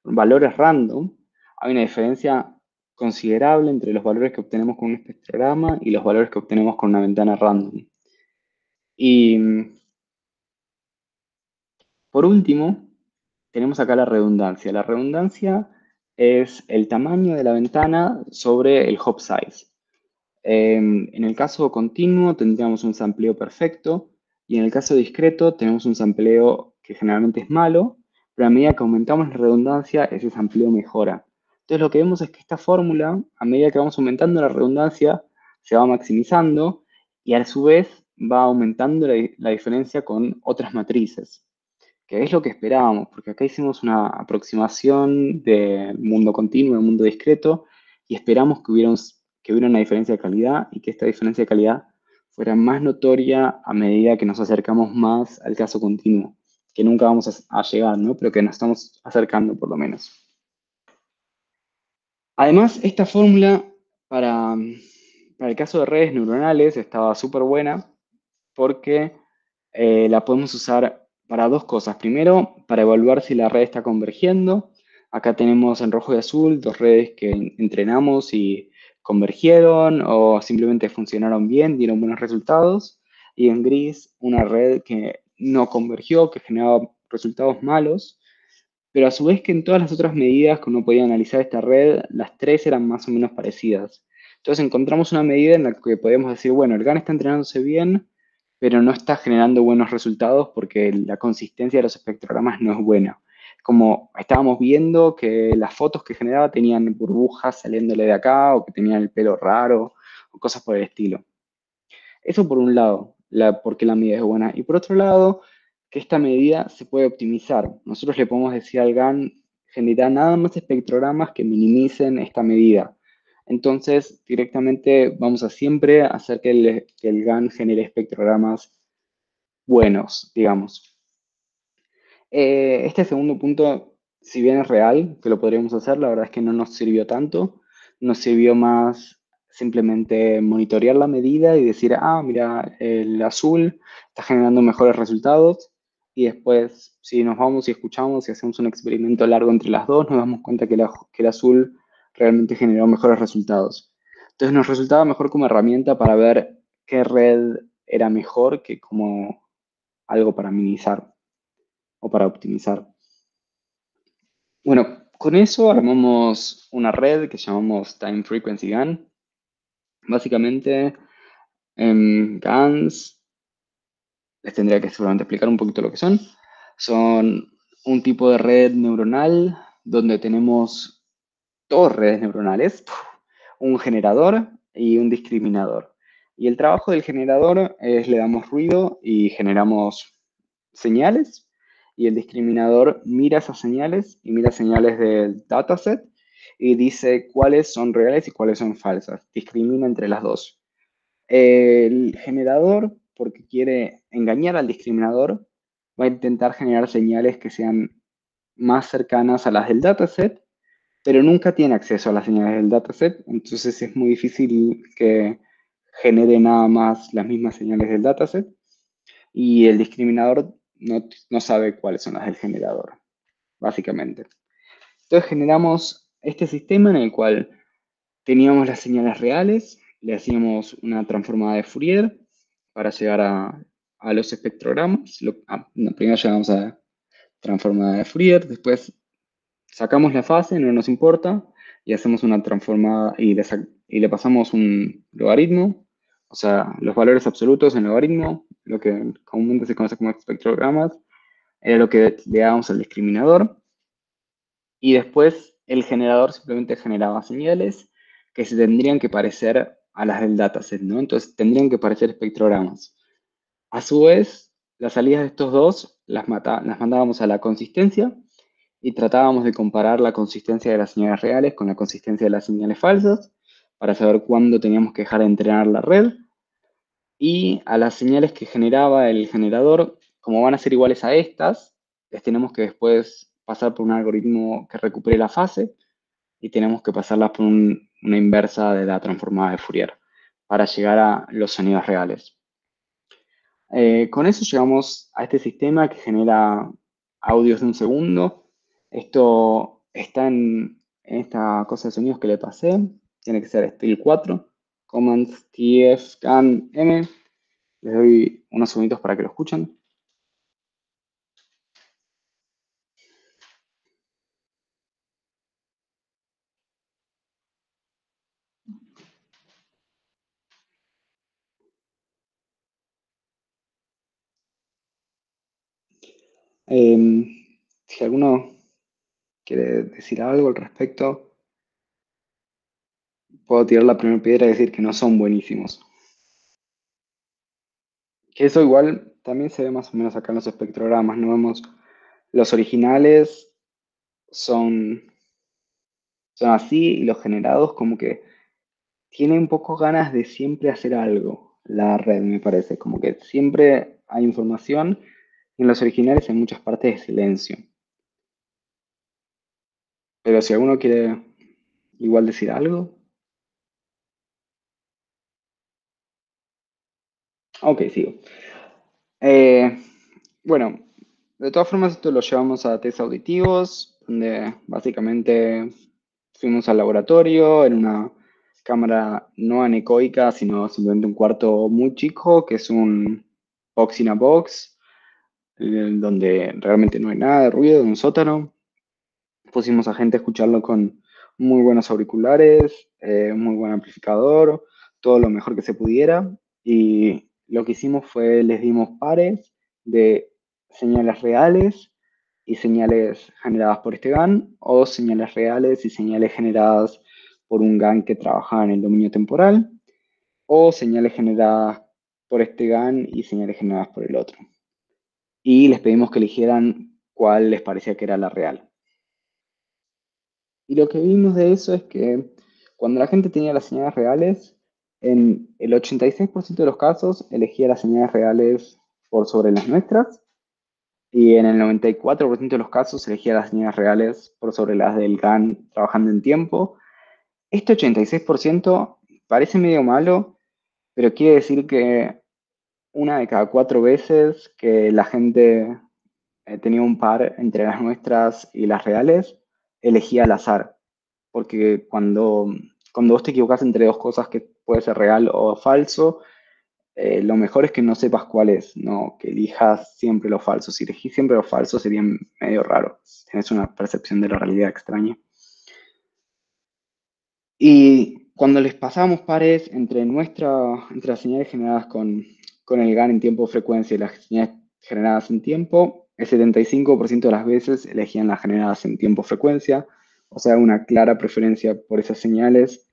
valores random, hay una diferencia considerable entre los valores que obtenemos con un espectrograma y los valores que obtenemos con una ventana random. Y por último, tenemos acá la redundancia. La redundancia es el tamaño de la ventana sobre el hop size. En el caso continuo tendríamos un sampleo perfecto y en el caso discreto tenemos un sampleo que generalmente es malo, pero a medida que aumentamos la redundancia, ese sampleo mejora. Entonces lo que vemos es que esta fórmula, a medida que vamos aumentando la redundancia, se va maximizando y a su vez va aumentando la diferencia con otras matrices, que es lo que esperábamos, porque acá hicimos una aproximación del mundo continuo, del mundo discreto, y esperamos que hubiera una diferencia de calidad y que esta diferencia de calidad fuera más notoria a medida que nos acercamos más al caso continuo, que nunca vamos a llegar, ¿no? Pero que nos estamos acercando por lo menos. Además, esta fórmula para el caso de redes neuronales estaba súper buena porque la podemos usar para dos cosas. Primero, para evaluar si la red está convergiendo. Acá tenemos en rojo y azul dos redes que entrenamos y convergieron o simplemente funcionaron bien, dieron buenos resultados. Y en gris, una red que no convergió, que generaba resultados malos. Pero a su vez que en todas las otras medidas que uno podía analizar esta red, las tres eran más o menos parecidas. Entonces encontramos una medida en la que podemos decir, bueno, el GAN está entrenándose bien, pero no está generando buenos resultados porque la consistencia de los espectrogramas no es buena. Como estábamos viendo que las fotos que generaba tenían burbujas saliéndole de acá o que tenían el pelo raro o cosas por el estilo. Eso por un lado, porque la medida es buena. Y por otro lado, que esta medida se puede optimizar. Nosotros le podemos decir al GAN, generar nada más espectrogramas que minimicen esta medida. Entonces, directamente vamos a siempre hacer que el GAN genere espectrogramas buenos, digamos. Este segundo punto, si bien es real, que lo podríamos hacer, la verdad es que no nos sirvió tanto. Nos sirvió más simplemente monitorear la medida y decir, ah, mira, el azul está generando mejores resultados. Y después, si nos vamos y escuchamos y hacemos un experimento largo entre las dos, nos damos cuenta que el azul realmente generó mejores resultados. Entonces nos resultaba mejor como herramienta para ver qué red era mejor que como algo para minimizar o para optimizar. Bueno, con eso armamos una red que llamamos Time Frequency GAN. Básicamente, GANs, les tendría que seguramente explicar un poquito lo que son. Son un tipo de red neuronal donde tenemos dos redes neuronales, un generador y un discriminador. Y el trabajo del generador es le damos ruido y generamos señales. Y el discriminador mira esas señales y mira señales del dataset y dice cuáles son reales y cuáles son falsas. Discrimina entre las dos. El generador, porque quiere engañar al discriminador, va a intentar generar señales que sean más cercanas a las del dataset, pero nunca tiene acceso a las señales del dataset, entonces es muy difícil que genere nada más las mismas señales del dataset y el discriminador no sabe cuáles son las del generador, básicamente. Entonces generamos este sistema en el cual teníamos las señales reales, le hacíamos una transformada de Fourier para llegar a los espectrogramas. Primero llegamos a transformada de Fourier, después sacamos la fase, no nos importa, y hacemos una transformada y le pasamos un logaritmo, o sea, los valores absolutos en logaritmo, lo que comúnmente se conoce como espectrogramas, era lo que le dábamos al discriminador, y después el generador simplemente generaba señales que se tendrían que parecer a las del dataset, ¿no? Entonces tendrían que parecer espectrogramas. A su vez, las salidas de estos dos las mandábamos a la consistencia y tratábamos de comparar la consistencia de las señales reales con la consistencia de las señales falsas para saber cuándo teníamos que dejar de entrenar la red. Y a las señales que generaba el generador, como van a ser iguales a estas, les tenemos que después pasar por un algoritmo que recupere la fase y tenemos que pasarlas por una inversa de la transformada de Fourier para llegar a los sonidos reales. Con eso llegamos a este sistema que genera audios de un segundo. Esto está en esta cosa de sonidos que le pasé. Tiene que ser Steel 4. Commands TF scan M. Les doy unos segunditos para que lo escuchen. Si alguno quiere decir algo al respecto, puedo tirar la primera piedra y decir que no son buenísimos. Que eso igual también se ve más o menos acá en los espectrogramas. No vemos los originales son, son así y los generados como que tienen un poco ganas de siempre hacer algo. La red me parece, como que siempre hay información y en los originales hay muchas partes de silencio. Pero si alguno quiere igual decir algo. Ok, sigo. Eh, bueno, de todas formas esto lo llevamos a test auditivos, donde básicamente fuimos al laboratorio en una cámara no anecoica, sino simplemente un cuarto muy chico, que es un box in a box, donde realmente no hay nada de ruido, un sótano. Pusimos a gente a escucharlo con muy buenos auriculares, muy buen amplificador, todo lo mejor que se pudiera. Y lo que hicimos fue, les dimos pares de señales reales y señales generadas por este GAN, o señales reales y señales generadas por un GAN que trabajaba en el dominio temporal, o señales generadas por este GAN y señales generadas por el otro. Y les pedimos que eligieran cuál les parecía que era la real. Y lo que vimos de eso es que cuando la gente tenía las señales reales, en el 86% de los casos elegía las señales reales por sobre las nuestras, y en el 94% de los casos elegía las señales reales por sobre las del GAN trabajando en tiempo. Este 86% parece medio malo, pero quiere decir que una de cada 4 veces que la gente tenía un par entre las nuestras y las reales, elegía al azar. Porque cuando vos te equivocas entre dos cosas que puede ser real o falso, lo mejor es que no sepas cuál es, no que elijas siempre lo falso. Si elegís siempre lo falso sería medio raro. Tenés una percepción de la realidad extraña. Y cuando les pasábamos pares entre las señales generadas con el GAN en tiempo-frecuencia y las señales generadas en tiempo, el 75% de las veces elegían las generadas en tiempo-frecuencia, o sea, una clara preferencia por esas señales,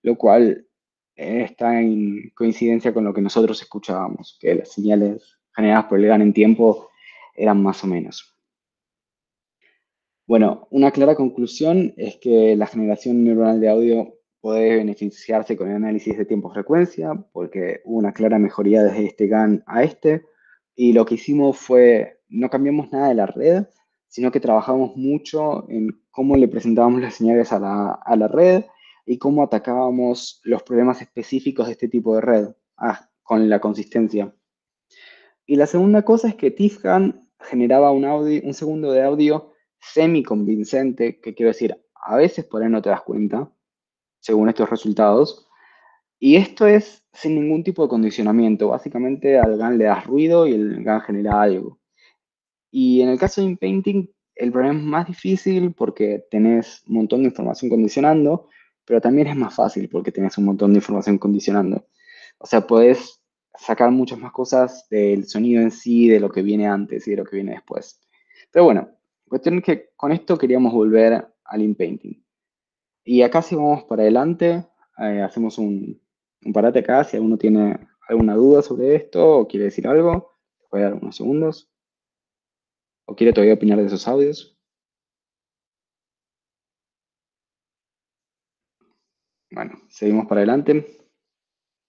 lo cual está en coincidencia con lo que nosotros escuchábamos, que las señales generadas por el GAN en tiempo eran más o menos. Bueno, una clara conclusión es que la generación neuronal de audio puede beneficiarse con el análisis de tiempo-frecuencia, porque hubo una clara mejoría desde este GAN a este, y lo que hicimos fue, no cambiamos nada de la red, sino que trabajamos mucho en cómo le presentábamos las señales a la red y cómo atacábamos los problemas específicos de este tipo de red, con la consistencia. Y la segunda cosa es que Tifgan generaba un segundo de audio semi-convincente, que quiero decir, a veces por ahí no te das cuenta, según estos resultados. Y esto es sin ningún tipo de condicionamiento. Básicamente al GAN le das ruido y el GAN genera algo. Y en el caso de InPainting, el problema es más difícil porque tenés un montón de información condicionando, pero también es más fácil porque tenés un montón de información condicionando. O sea, podés sacar muchas más cosas del sonido en sí, de lo que viene antes y de lo que viene después. Pero bueno, cuestión es que con esto queríamos volver al InPainting. Y acá si vamos para adelante, hacemos un parate acá, si alguno tiene alguna duda sobre esto o quiere decir algo, voy a dar unos segundos. ¿O quiere todavía opinar de esos audios? Bueno, seguimos para adelante.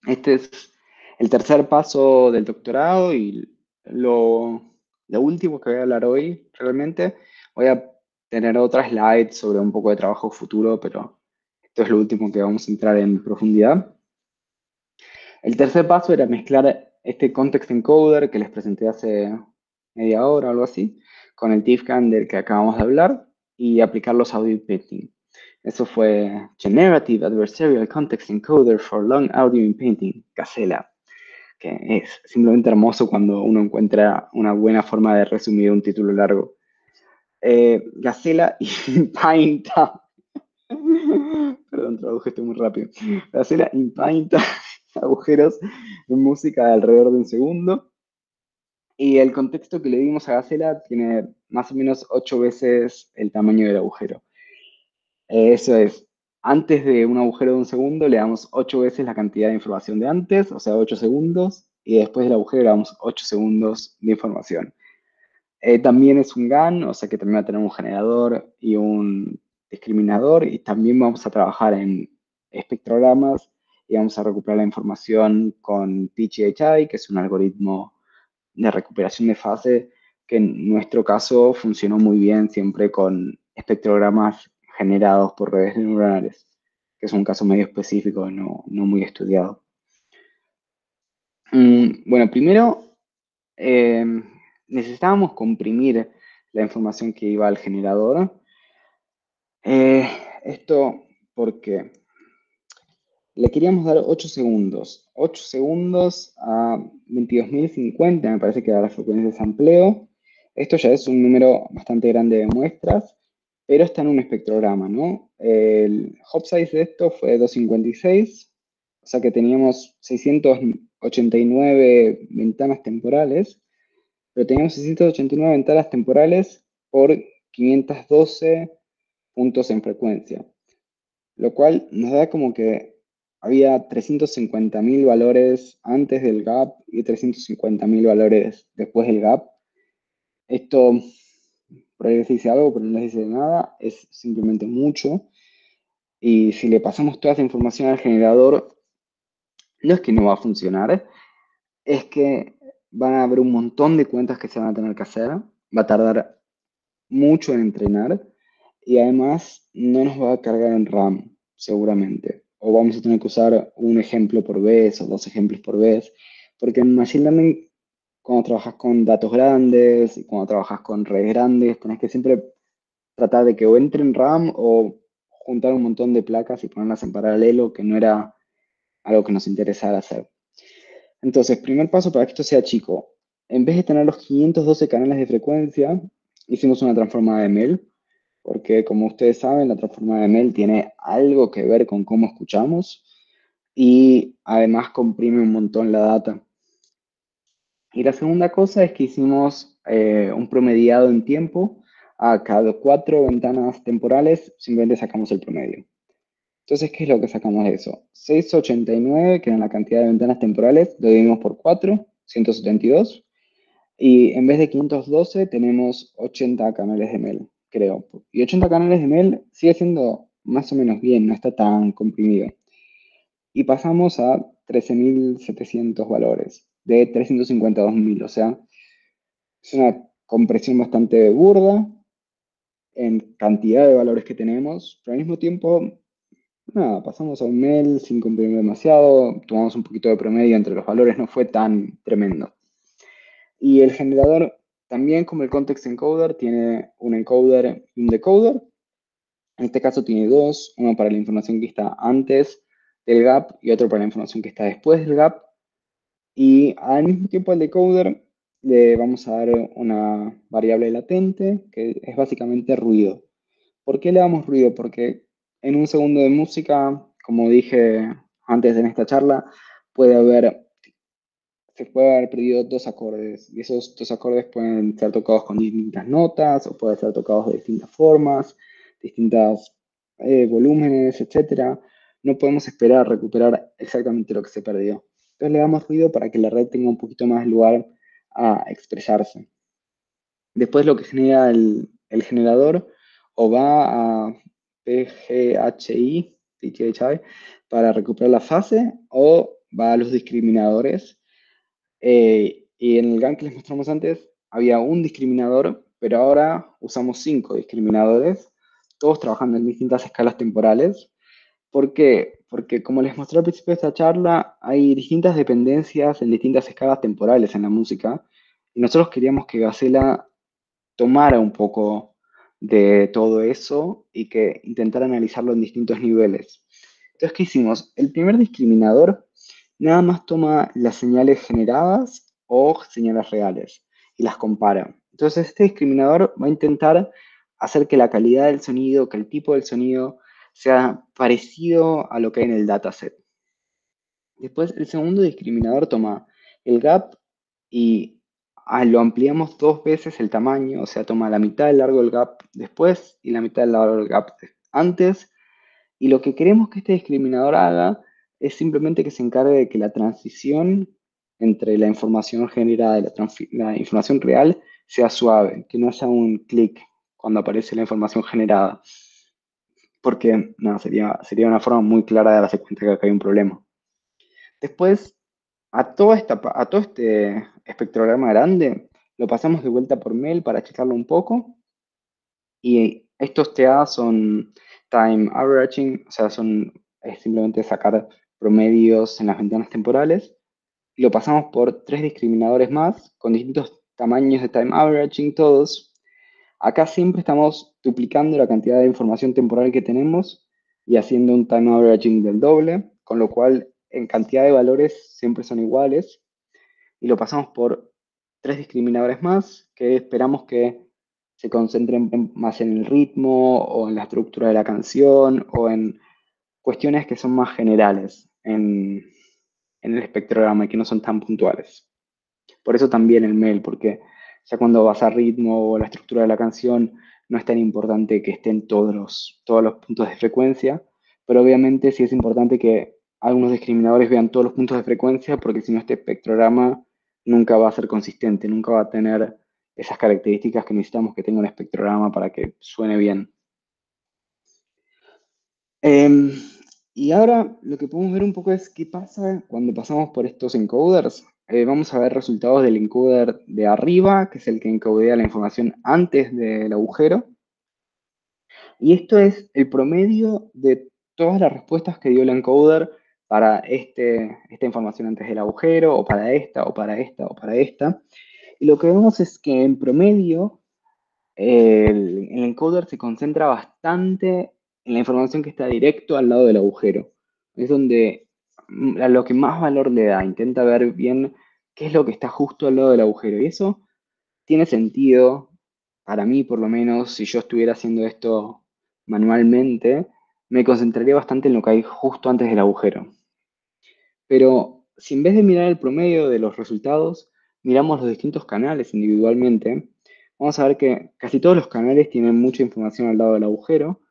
Este es el tercer paso del doctorado y lo último que voy a hablar hoy, realmente. Voy a tener otra slide sobre un poco de trabajo futuro, pero esto es lo último que vamos a entrar en profundidad. El tercer paso era mezclar este context encoder que les presenté hace media hora o algo así, con el TIFCAN del que acabamos de hablar y aplicar los audio painting. Eso fue Generative Adversarial Context Encoder for Long Audio in Painting, Gazella, que es simplemente hermoso cuando uno encuentra una buena forma de resumir un título largo. Gazella Inpainta. Perdón, traduje esto muy rápido. Gazella Inpainta agujeros de música de alrededor de un segundo. Y el contexto que le dimos a Gazella tiene más o menos 8 veces el tamaño del agujero. Eso es, antes de un agujero de un segundo le damos 8 veces la cantidad de información de antes, o sea, 8 segundos, y después del agujero le damos 8 segundos de información. También es un GAN, o sea que también va a tener un generador y un discriminador, y también vamos a trabajar en espectrogramas y vamos a recuperar la información con PGHI, que es un algoritmo de recuperación de fase que en nuestro caso funcionó muy bien siempre con espectrogramas generados por redes neuronales, que es un caso medio específico, no muy estudiado. Bueno, primero eh, necesitábamos comprimir la información que iba al generador. Esto porque le queríamos dar 8 segundos. 8 segundos a 22.050, me parece que da la frecuencia de sampleo. Esto ya es un número bastante grande de muestras. pero está en un espectrograma, ¿no? El hop size de esto fue 256, o sea que teníamos 689 ventanas temporales, pero teníamos 689 ventanas temporales por 512 puntos en frecuencia, lo cual nos da como que había 350.000 valores antes del gap y 350.000 valores después del gap. Esto por ahí les dice algo, pero no les dice nada, es simplemente mucho. Y si le pasamos toda esa información al generador, no es que no va a funcionar, es que van a haber un montón de cuentas que se van a tener que hacer, va a tardar mucho en entrenar y además no nos va a cargar en RAM, seguramente. O vamos a tener que usar un ejemplo por vez o dos ejemplos por vez, porque en Machine Learning, cuando trabajas con datos grandes y cuando trabajas con redes grandes, tenés que siempre tratar de que o entre en RAM o juntar un montón de placas y ponerlas en paralelo, que no era algo que nos interesara hacer. Entonces, primer paso para que esto sea chico. En vez de tener los 512 canales de frecuencia, hicimos una transformada de Mel, porque como ustedes saben, la transformada de Mel tiene algo que ver con cómo escuchamos y además comprime un montón la data. Y la segunda cosa es que hicimos un promediado en tiempo. A cada 4 ventanas temporales simplemente sacamos el promedio. Entonces, ¿qué es lo que sacamos de eso? 689, que era la cantidad de ventanas temporales, lo dividimos por 4, 172. Y en vez de 512 tenemos 80 canales de Mel, creo. Y 80 canales de Mel sigue siendo más o menos bien, no está tan comprimido. Y pasamos a 13.700 valores, de 352.000. O sea, es una compresión bastante burda en cantidad de valores que tenemos, pero al mismo tiempo, nada, pasamos a un Mel sin comprimir demasiado, tomamos un poquito de promedio entre los valores, no fue tan tremendo. Y el generador, también como el context encoder, tiene un encoder y un decoder. En este caso tiene dos, uno para la información que está antes del gap y otro para la información que está después del gap. Y al mismo tiempo al decoder le vamos a dar una variable latente, que es básicamente ruido. ¿Por qué le damos ruido? Porque en un segundo de música, como dije antes en esta charla, puede haber se puede haber perdido dos acordes y esos dos acordes pueden ser tocados con distintas notas o pueden ser tocados de distintas formas, distintos volúmenes, etcétera. No podemos esperar a recuperar exactamente lo que se perdió. Entonces le damos ruido para que la red tenga un poquito más lugar a expresarse. Después lo que genera el generador o va a PGHI, PGHI, para recuperar la fase o va a los discriminadores y en el GAN que les mostramos antes había un discriminador, pero ahora usamos 5 discriminadores, todos trabajando en distintas escalas temporales. ¿Por qué? Porque como les mostré al principio de esta charla, hay distintas dependencias en distintas escalas temporales en la música. Y nosotros queríamos que Gacela tomara un poco de todo eso y que intentara analizarlo en distintos niveles. Entonces, ¿qué hicimos? El primer discriminador nada más toma las señales generadas o señales reales y las compara. Entonces, este discriminador va a intentar hacer que la calidad del sonido, que el tipo del sonido sea parecido a lo que hay en el dataset. Después, el segundo discriminador toma el gap y lo ampliamos dos veces el tamaño, o sea, toma la mitad del largo del gap después y la mitad del largo del gap antes. Y lo que queremos que este discriminador haga es simplemente que se encargue de que la transición entre la información generada y la información real sea suave, que no haya un clic cuando aparece la información generada, porque no, sería una forma muy clara de darse cuenta que acá hay un problema. Después, a todo este espectrograma grande, lo pasamos de vuelta por mail para checarlo un poco. Y estos TA son time averaging, o sea, es simplemente sacar promedios en las ventanas temporales. Y lo pasamos por tres discriminadores más, con distintos tamaños de time averaging todos. Acá siempre estamos duplicando la cantidad de información temporal que tenemos y haciendo un time averaging del doble, con lo cual en cantidad de valores siempre son iguales. Y lo pasamos por tres discriminadores más que esperamos que se concentren más en el ritmo o en la estructura de la canción o en cuestiones que son más generales en el espectrograma y que no son tan puntuales. Por eso también el mail, porque ya cuando vas a ritmo o la estructura de la canción, no es tan importante que estén todos los puntos de frecuencia, pero obviamente sí es importante que algunos discriminadores vean todos los puntos de frecuencia, porque si no este espectrograma nunca va a ser consistente, nunca va a tener esas características que necesitamos que tenga un espectrograma para que suene bien. Em, y ahora lo que podemos ver un poco es qué pasa cuando pasamos por estos encoders. Vamos a ver resultados del encoder de arriba, que es el que encodea la información antes del agujero. Y esto es el promedio de todas las respuestas que dio el encoder para esta información antes del agujero, o para esta, o para esta, o para esta. Y lo que vemos es que en promedio el encoder se concentra bastante en la información que está directo al lado del agujero. Es donde a lo que más valor le da, intenta ver bien qué es lo que está justo al lado del agujero. Y eso tiene sentido, para mí por lo menos, si yo estuviera haciendo esto manualmente, me concentraría bastante en lo que hay justo antes del agujero. Pero si en vez de mirar el promedio de los resultados, miramos los distintos canales individualmente, vamos a ver que casi todos los canales tienen mucha información al lado del agujero,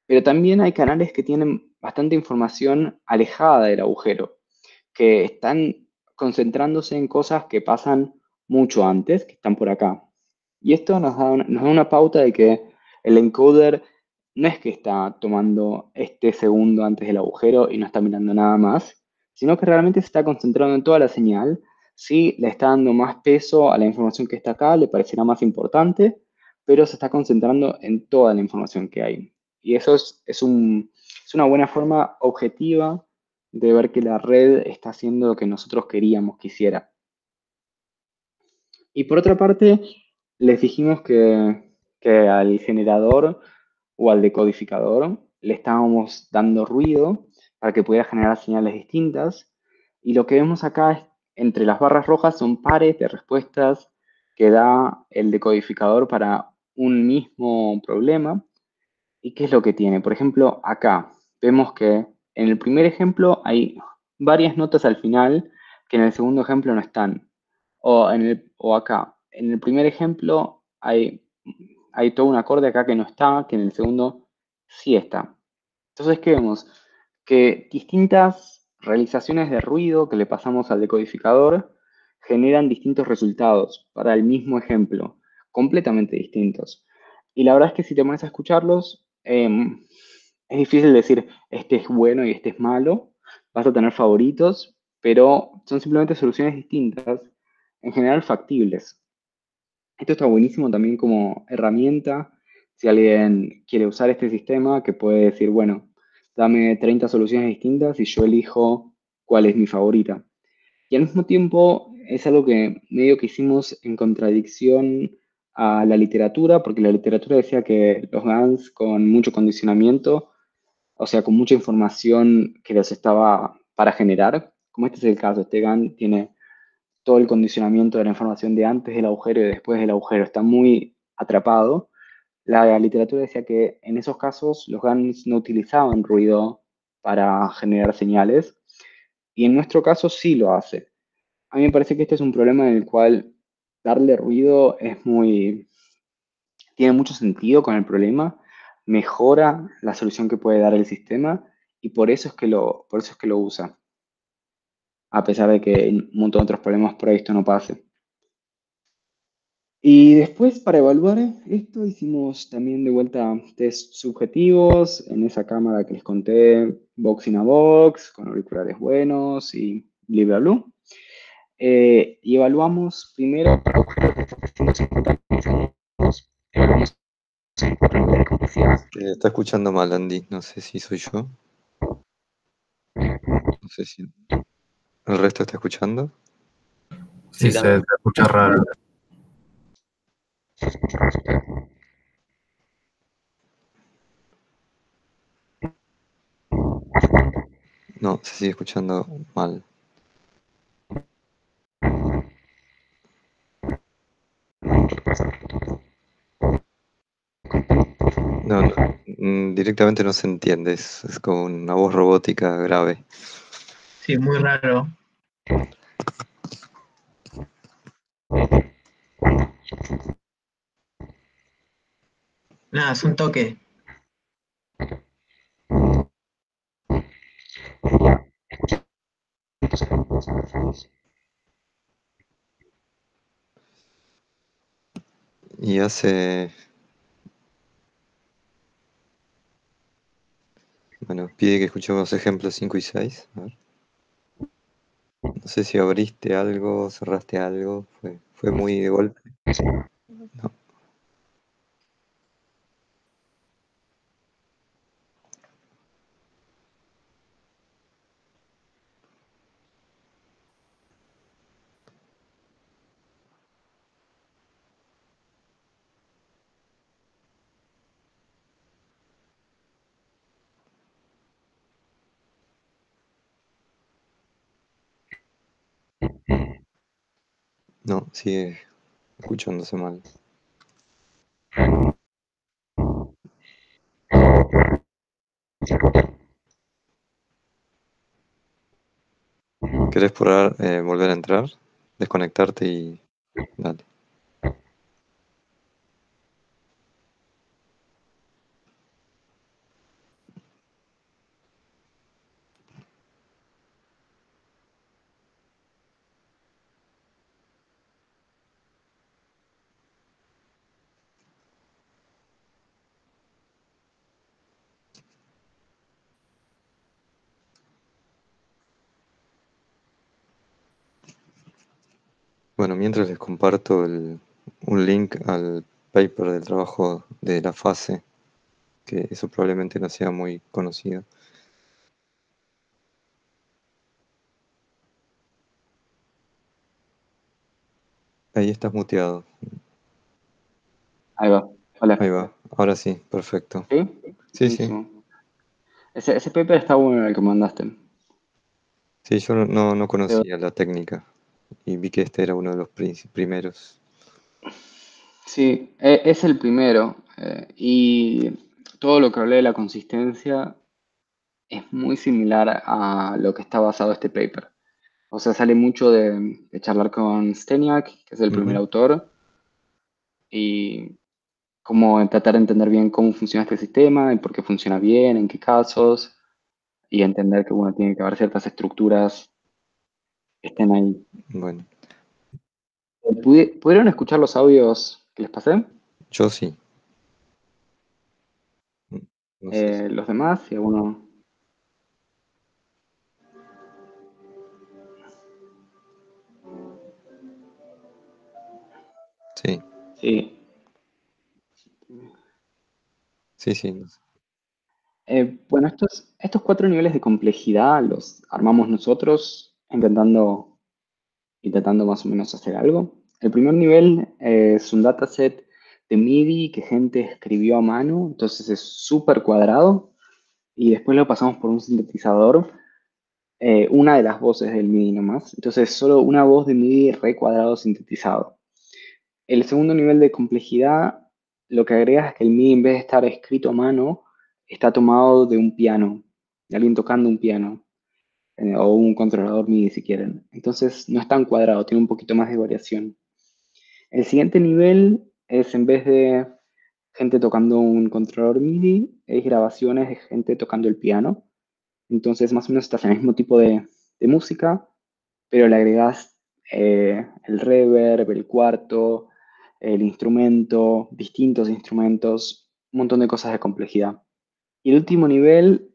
pero también hay canales que tienen bastante información alejada del agujero, que están concentrándose en cosas que pasan mucho antes, que están por acá. Y esto nos da una pauta de que el encoder no es que está tomando este segundo antes del agujero y no está mirando nada más, sino que realmente se está concentrando en toda la señal. Si le está dando más peso a la información que está acá, le parecerá más importante, pero se está concentrando en toda la información que hay. Y eso es una buena forma objetiva de ver que la red está haciendo lo que nosotros queríamos que hiciera. Y por otra parte, les dijimos que al generador o al decodificador le estábamos dando ruido para que pudiera generar señales distintas. Y lo que vemos acá es, entre las barras rojas son pares de respuestas que da el decodificador para un mismo problema. ¿Y qué es lo que tiene? Por ejemplo, acá vemos que en el primer ejemplo hay varias notas al final que en el segundo ejemplo no están. O acá, en el primer ejemplo hay todo un acorde acá que no está, que en el segundo sí está. Entonces, ¿qué vemos? Que distintas realizaciones de ruido que le pasamos al decodificador generan distintos resultados para el mismo ejemplo, completamente distintos. Y la verdad es que si te pones a escucharlos, es difícil decir este es bueno y este es malo. Vas a tener favoritos, pero son simplemente soluciones distintas, en general factibles. Esto está buenísimo también como herramienta. Si alguien quiere usar este sistema, que puede decir, bueno, dame 30 soluciones distintas y yo elijo cuál es mi favorita. Y al mismo tiempo es algo que medio que hicimos en contradicción a la literatura, porque la literatura decía que los GANs con mucho condicionamiento, o sea, con mucha información que los estaba para generar, como este es el caso, este GAN tiene todo el condicionamiento de la información de antes del agujero y después del agujero, está muy atrapado. La literatura decía que en esos casos los GANs no utilizaban ruido para generar señales, y en nuestro caso sí lo hace. A mí me parece que este es un problema en el cual darle ruido tiene mucho sentido con el problema, mejora la solución que puede dar el sistema, y por eso es que lo usa, a pesar de que en un montón de otros problemas por ahí esto no pase. Y después, para evaluar esto, hicimos también de vuelta test subjetivos en esa cámara que les conté, Box in a Box, con auriculares buenos y LibreBlue. Y evaluamos primero para agujeros de 750 milisegundos, evaluamos en 4 niveles de complejidad. Te está escuchando mal, Andy. No sé si soy yo. No sé si el resto está escuchando. Sí, se escucha raro. No, se sigue escuchando mal. Directamente no se entiende, es como una voz robótica grave. Sí, muy raro. Nada, es un toque. Y hace... Bueno, pide que escuchemos ejemplos 5 y 6. A ver. No sé si abriste algo, cerraste algo, fue muy de golpe. No, no, sigue escuchándose mal. ¿Querés probar volver a entrar? Desconectarte y... Dale. Bueno, mientras les comparto un link al paper del trabajo de la fase, que eso probablemente no sea muy conocido. Ahí estás muteado. Ahí va. Hola. Ahí va. Ahora sí, perfecto. ¿Sí? Sí, sí. Buenísimo. Ese paper está bueno el que mandaste. Sí, yo no Pero conocía la técnica y vi que este era uno de los primeros. sí, es el primero. Y todo lo que hablé de la consistencia es muy similar a lo que está basado este paper. O sea, sale mucho de charlar con Steniak, que es el primer Ujú. autor, y cómo tratar de entender bien cómo funciona este sistema y por qué funciona bien, en qué casos, y entender que, bueno, tiene que haber ciertas estructuras que estén ahí. Bueno, ¿Pudieron escuchar los audios que les pasé? yo sí. No sé si... Los demás, si alguno... Sí, Sí. sí, sí. No sé. Bueno, estos cuatro niveles de complejidad los armamos nosotros intentando más o menos hacer algo. El primer nivel es un dataset de MIDI que gente escribió a mano, entonces es súper cuadrado y después lo pasamos por un sintetizador, una de las voces del MIDI nomás, entonces solo una voz de MIDI recuadrado sintetizado. El segundo nivel de complejidad lo que agrega es que el MIDI en vez de estar escrito a mano, está tomado de un piano, de alguien tocando un piano o un controlador MIDI si quieren. Entonces no es tan cuadrado, tiene un poquito más de variación. El siguiente nivel es en vez de gente tocando un controlador MIDI, es grabaciones de gente tocando el piano. Entonces más o menos estás en el mismo tipo de música, pero le agregas el reverb, el cuarto, el instrumento, distintos instrumentos, un montón de cosas de complejidad. Y el último nivel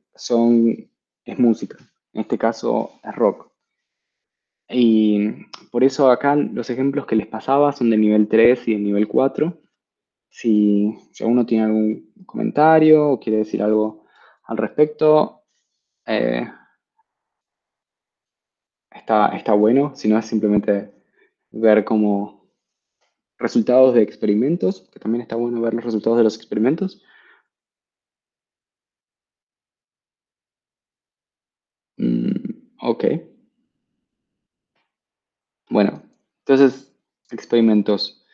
es música, en este caso es rock. Y por eso acá los ejemplos que les pasaba son de nivel 3 y de nivel 4. Si alguno tiene algún comentario o quiere decir algo al respecto, eh, está bueno. Si no, es simplemente ver como resultados de experimentos, que también está bueno ver los resultados de los experimentos. Ok, bueno, entonces experimentos.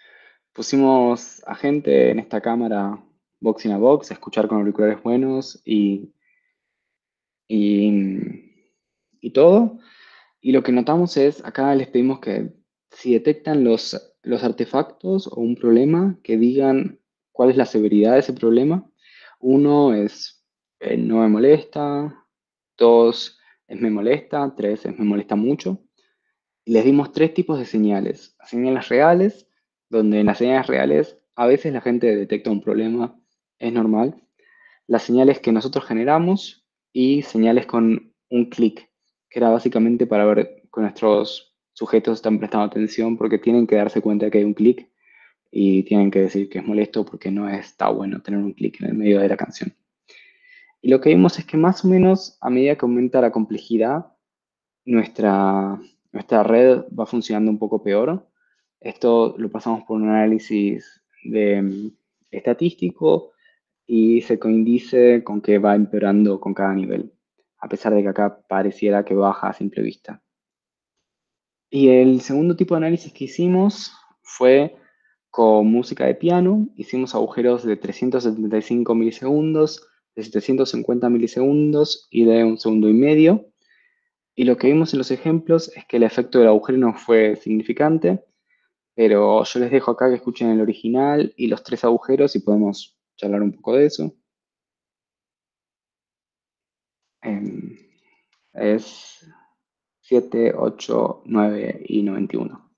Pusimos a gente en esta cámara box in a box, escuchar con auriculares buenos y, y todo. Y lo que notamos es, acá les pedimos que si detectan los artefactos o un problema, que digan cuál es la severidad de ese problema. Uno es no me molesta, dos es me molesta, tres es me molesta mucho. Y les dimos tres tipos de señales. Señales reales, donde en las señales reales a veces la gente detecta un problema, es normal. Las señales que nosotros generamos y señales con un clic, que era básicamente para ver que nuestros sujetos están prestando atención porque tienen que darse cuenta de que hay un clic y tienen que decir que es molesto porque no está bueno tener un clic en el medio de la canción. Y lo que vimos es que más o menos a medida que aumenta la complejidad, nuestra, nuestra red va funcionando un poco peor. Esto lo pasamos por un análisis estadístico y se coincide con que va empeorando con cada nivel, a pesar de que acá pareciera que baja a simple vista. Y el segundo tipo de análisis que hicimos fue con música de piano. Hicimos agujeros de 375 milisegundos, de 750 milisegundos y de 1,5 segundos. Y lo que vimos en los ejemplos es que el efecto del agujero no fue significante, pero yo les dejo acá que escuchen el original y los tres agujeros y podemos charlar un poco de eso. Em, es 7, 8, 9 y 91.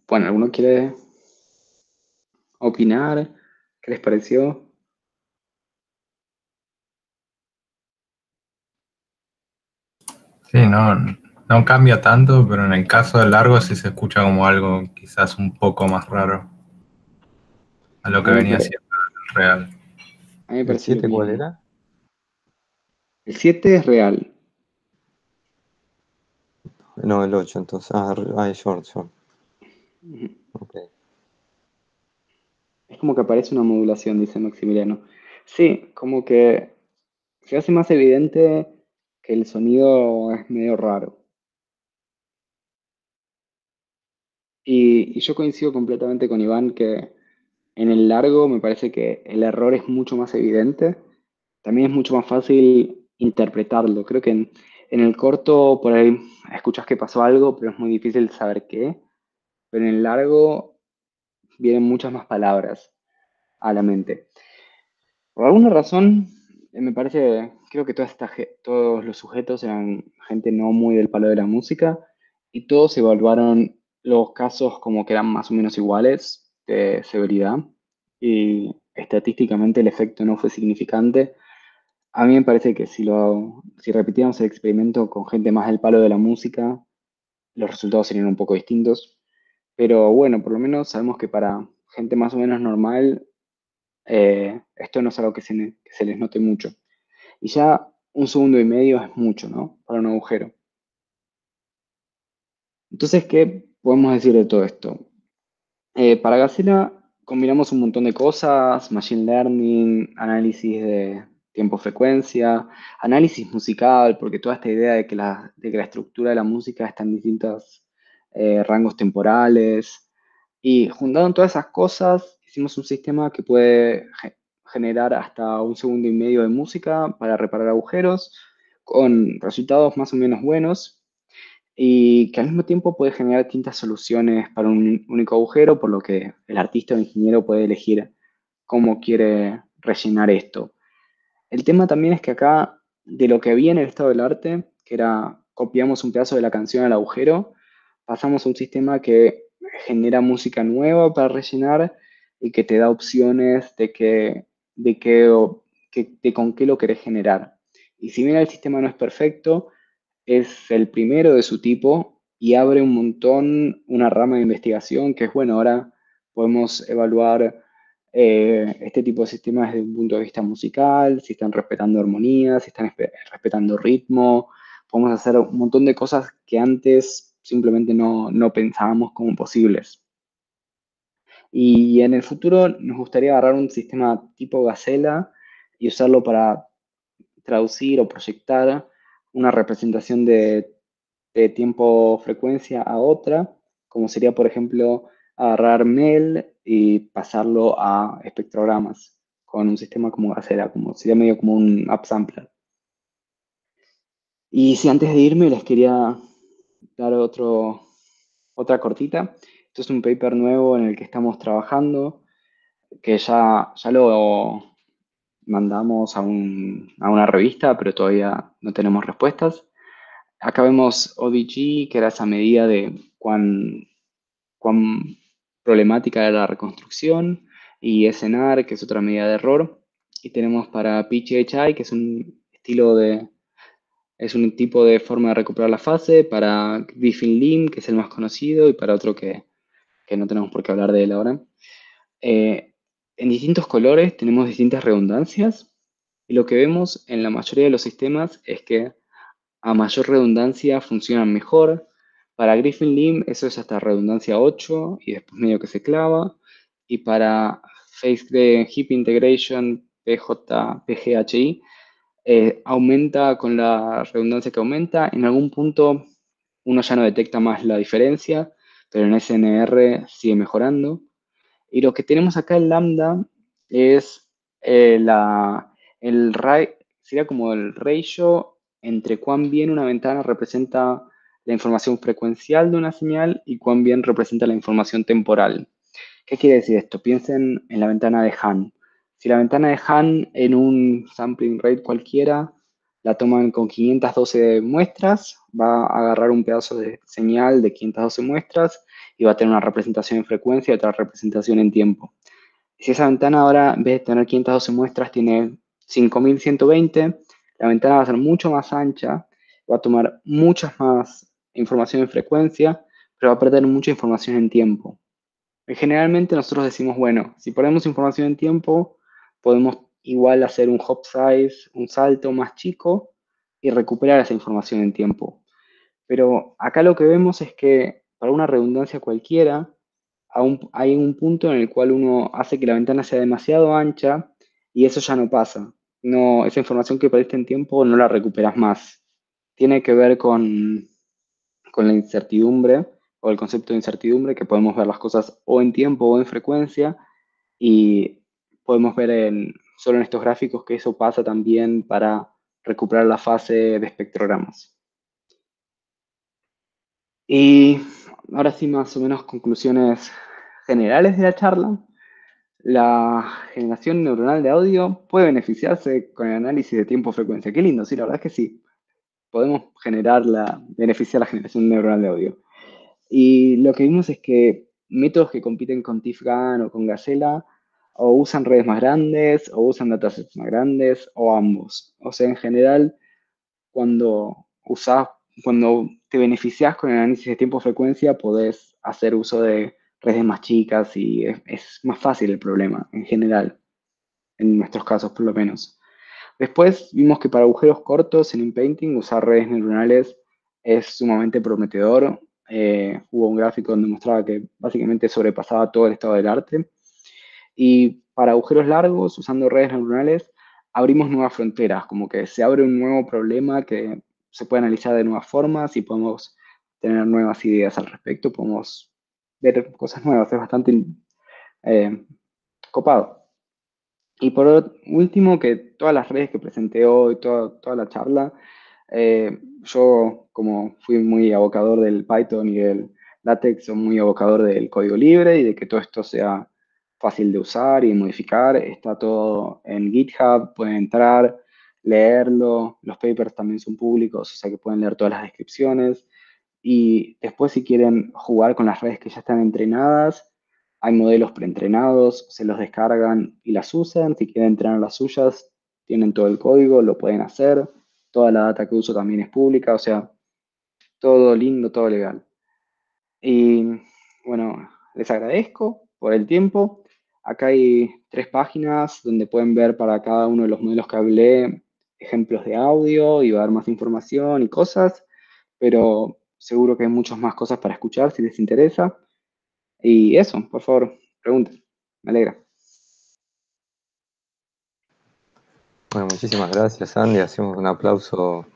Bueno, ¿alguno quiere opinar? ¿Qué les pareció? Sí, no cambia tanto, pero en el caso del largo sí se escucha como algo quizás un poco más raro a lo A que mí me, venía pare- siendo el real. a mí me ¿El pareció lo 7 cuál mismo. era? El 7 es real. No, el 8 entonces. Es short, short. Ok. Es como que aparece una modulación, dice Maximiliano. Sí, como que se hace más evidente que el sonido es medio raro. Y yo coincido completamente con Iván que en el largo me parece que el error es mucho más evidente. También es mucho más fácil interpretarlo. Creo que en el corto por ahí escuchas que pasó algo, pero es muy difícil saber qué. Pero en el largo vienen muchas más palabras a la mente. Por alguna razón, me parece, creo que todos los sujetos eran gente no muy del palo de la música y todos evaluaron los casos como que eran más o menos iguales de severidad y estadísticamente el efecto no fue significante. A mí me parece que si repitiéramos el experimento con gente más del palo de la música, los resultados serían un poco distintos. Pero bueno, por lo menos sabemos que para gente más o menos normal, esto no es algo que se les note mucho. Y ya 1,5 segundos es mucho, ¿no? Para un agujero. Entonces, ¿qué podemos decir de todo esto? Para Gacela combinamos un montón de cosas, machine learning, análisis de tiempo-frecuencia, análisis musical, porque toda esta idea de que la estructura de la música está en distintos rangos temporales. Y juntando todas esas cosas, hicimos un sistema que puede generar hasta 1,5 segundos de música para reparar agujeros, con resultados más o menos buenos y que al mismo tiempo puede generar distintas soluciones para un único agujero, por lo que el artista o ingeniero puede elegir cómo quiere rellenar esto. El tema también es que acá, de lo que había en el estado del arte, que era copiamos un pedazo de la canción al agujero, pasamos a un sistema que genera música nueva para rellenar y que te da opciones de con qué lo querés generar. Y si bien el sistema no es perfecto, es el primero de su tipo y abre un montón, una rama de investigación que es, bueno, ahora podemos evaluar este tipo de sistemas desde un punto de vista musical, si están respetando armonía, si están respetando ritmo. Podemos hacer un montón de cosas que antes simplemente no pensábamos como posibles. Y en el futuro nos gustaría agarrar un sistema tipo Gacela y usarlo para traducir o proyectar una representación de tiempo-frecuencia a otra, como sería, por ejemplo, agarrar MEL y pasarlo a espectrogramas con un sistema como Gacela, como sería medio como un upsampler. Y si antes de irme les quería dar otra cortita. Esto es un paper nuevo en el que estamos trabajando, que ya lo mandamos a una revista, pero todavía no tenemos respuestas. Acá vemos ODG, que era esa medida de cuán problemática era la reconstrucción, y SNR, que es otra medida de error. Y tenemos para PHI, que es un tipo de forma de recuperar la fase, para Griffin-Lim, que es el más conocido, y para otro que no tenemos por qué hablar de él ahora. En distintos colores tenemos distintas redundancias, y lo que vemos en la mayoría de los sistemas es que a mayor redundancia funcionan mejor. Para Griffin-Lim eso es hasta redundancia 8 y después medio que se clava. Y para Face Heap Integration PGHI aumenta con la redundancia que aumenta. En algún punto uno ya no detecta más la diferencia, pero en SNR sigue mejorando. Y lo que tenemos acá en lambda es sería como el ratio entre cuán bien una ventana representa la información frecuencial de una señal y cuán bien representa la información temporal. ¿Qué quiere decir esto? Piensen en la ventana de Hahn. Si la ventana de Hahn en un sampling rate cualquiera la toman con 512 muestras, va a agarrar un pedazo de señal de 512 muestras y va a tener una representación en frecuencia y otra representación en tiempo. Si esa ventana ahora, en vez de tener 512 muestras, tiene 5120, la ventana va a ser mucho más ancha, va a tomar mucha más información en frecuencia, pero va a perder mucha información en tiempo. Generalmente nosotros decimos, bueno, si perdemos información en tiempo, podemos igual hacer un hop size, un salto más chico y recuperar esa información en tiempo. Pero acá lo que vemos es que para una redundancia cualquiera, hay un punto en el cual uno hace que la ventana sea demasiado ancha y eso ya no pasa. No, esa información que perdiste en tiempo no la recuperas más. Tiene que ver con la incertidumbre o el concepto de incertidumbre, que podemos ver las cosas o en tiempo o en frecuencia, y podemos ver solo en estos gráficos que eso pasa también para recuperar la fase de espectrogramas. Y ahora sí, más o menos conclusiones generales de la charla. La generación neuronal de audio puede beneficiarse con el análisis de tiempo-frecuencia. Qué lindo, sí, la verdad es que sí. Podemos beneficiar la generación neuronal de audio. Y lo que vimos es que métodos que compiten con TIFGAN o con Gacela o usan redes más grandes o usan datasets más grandes o ambos. O sea, en general, cuando cuando te beneficias con el análisis de tiempo-frecuencia, podés hacer uso de redes más chicas y es más fácil el problema en general, en nuestros casos por lo menos. Después vimos que para agujeros cortos en InPainting usar redes neuronales es sumamente prometedor. Hubo un gráfico donde mostraba que básicamente sobrepasaba todo el estado del arte. Y para agujeros largos, usando redes neuronales, abrimos nuevas fronteras, como que se abre un nuevo problema que se puede analizar de nuevas formas y podemos tener nuevas ideas al respecto, podemos ver cosas nuevas, es bastante copado. Y por último, que todas las redes que presenté hoy, toda la charla, yo como fui muy abocador del Python y del LaTeX, soy muy abocador del código libre y de que todo esto sea fácil de usar y modificar. Está todo en GitHub, pueden entrar, leerlo. Los papers también son públicos, o sea que pueden leer todas las descripciones. Y después si quieren jugar con las redes que ya están entrenadas, hay modelos preentrenados, se los descargan y las usan. Si quieren entrenar las suyas, tienen todo el código, lo pueden hacer. toda la data que uso también es pública, o sea, todo lindo, todo legal. Y bueno, les agradezco por el tiempo. Acá hay 3 páginas donde pueden ver para cada uno de los modelos que hablé ejemplos de audio y va a dar más información y cosas, pero seguro que hay muchas más cosas para escuchar si les interesa. Y eso, por favor, pregunten. Me alegra. Bueno, muchísimas gracias, Andy. Hacemos un aplauso,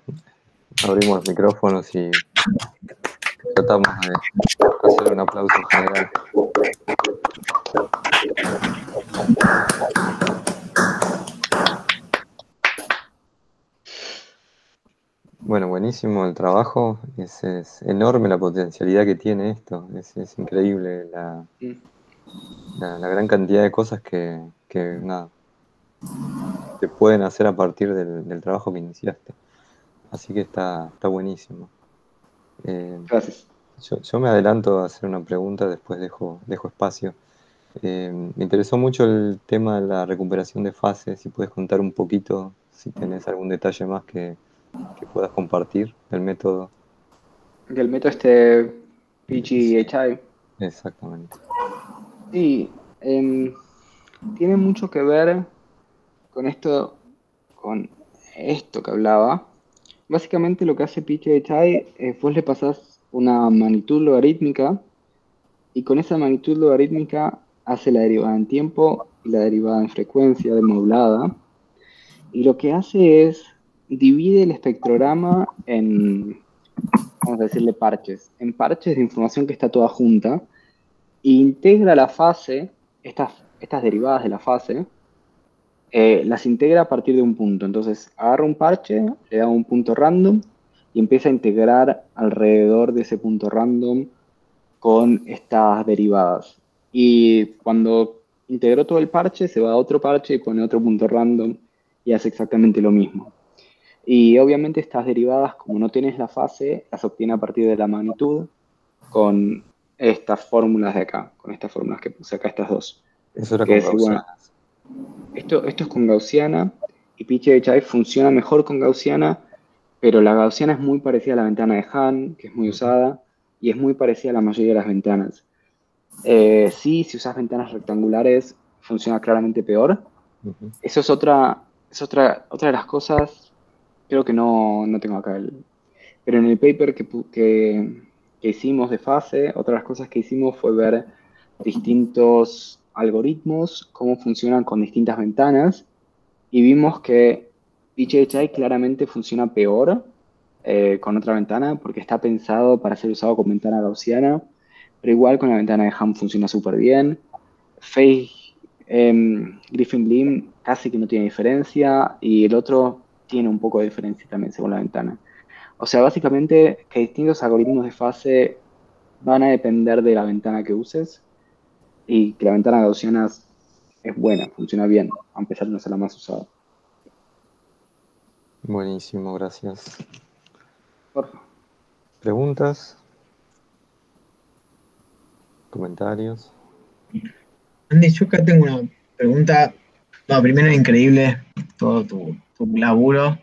abrimos los micrófonos y tratamos de hacer un aplauso general. Bueno, buenísimo el trabajo. Es enorme la potencialidad que tiene esto. Es increíble la gran cantidad de cosas que nada, se pueden hacer a partir del trabajo que iniciaste. Así que está buenísimo. Gracias. Yo me adelanto a hacer una pregunta, después dejo espacio. Me interesó mucho el tema de la recuperación de fases. Si puedes contar un poquito, si tenés algún detalle más que puedas compartir del método. Del método PGHI. Exactamente. Sí, tiene mucho que ver con con esto que hablaba. Básicamente lo que hace PGHI es vos le pasás una magnitud logarítmica y con esa magnitud logarítmica hace la derivada en tiempo y la derivada en frecuencia demodulada. Y lo que hace es divide el espectrograma en, vamos a decirle parches, en parches de información que está toda junta e integra la fase, estas derivadas de la fase, las integra a partir de un punto. Entonces agarra un parche, le da un punto random y empieza a integrar alrededor de ese punto random con estas derivadas. Y cuando integró todo el parche, se va a otro parche y pone otro punto random y hace exactamente lo mismo. Y obviamente estas derivadas, como no tienes la fase, las obtiene a partir de la magnitud con estas fórmulas de acá, con estas fórmulas que puse acá, estas dos. Eso era Que con es igual. Esto es con gaussiana y PGHI funciona mejor con gaussiana, pero la gaussiana es muy parecida a la ventana de Hahn, que es muy usada, y es muy parecida a la mayoría de las ventanas. Sí, si usas ventanas rectangulares, funciona claramente peor. Eso es otra de las cosas, creo que no tengo acá pero en el paper que hicimos de fase, otra de las cosas que hicimos fue ver distintos algoritmos, cómo funcionan con distintas ventanas, y vimos que PGHI claramente funciona peor con otra ventana, porque está pensado para ser usado con ventana gaussiana, pero igual con la ventana de Ham funciona súper bien. Face Griffin Beam casi que no tiene diferencia, y el otro tiene un poco de diferencia también según la ventana. O sea, básicamente que distintos algoritmos de fase van a depender de la ventana que uses y que la ventana gaussiana es buena, funciona bien, a pesar de no ser la más usada. Buenísimo, gracias. Por favor. ¿Preguntas? ¿Comentarios? Andy, yo acá tengo una pregunta. No, primero, increíble todo tu laburo.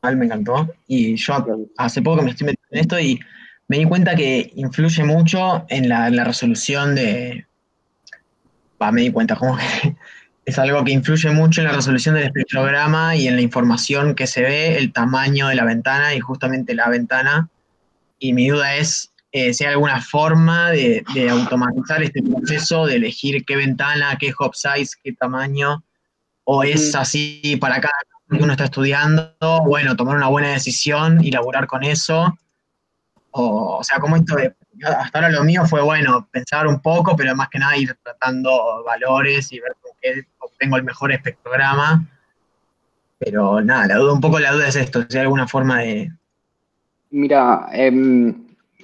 Me encantó. Y yo hace poco me estoy metiendo en esto y me di cuenta que influye mucho en la resolución de. Me di cuenta, como que es algo que influye mucho en la resolución del espectrograma y en la información que se ve, el tamaño de la ventana y justamente la ventana. Y mi duda es si hay alguna forma de automatizar este proceso de elegir qué ventana, qué hop size, qué tamaño, o es así para cada cosa que uno está estudiando, bueno, tomar una buena decisión y laburar con eso. O sea, como esto de, hasta ahora lo mío fue, bueno, pensar un poco, pero más que nada ir tratando valores y ver con qué obtengo el mejor espectrograma. Pero nada, un poco la duda es esto, si hay alguna forma de. Mira,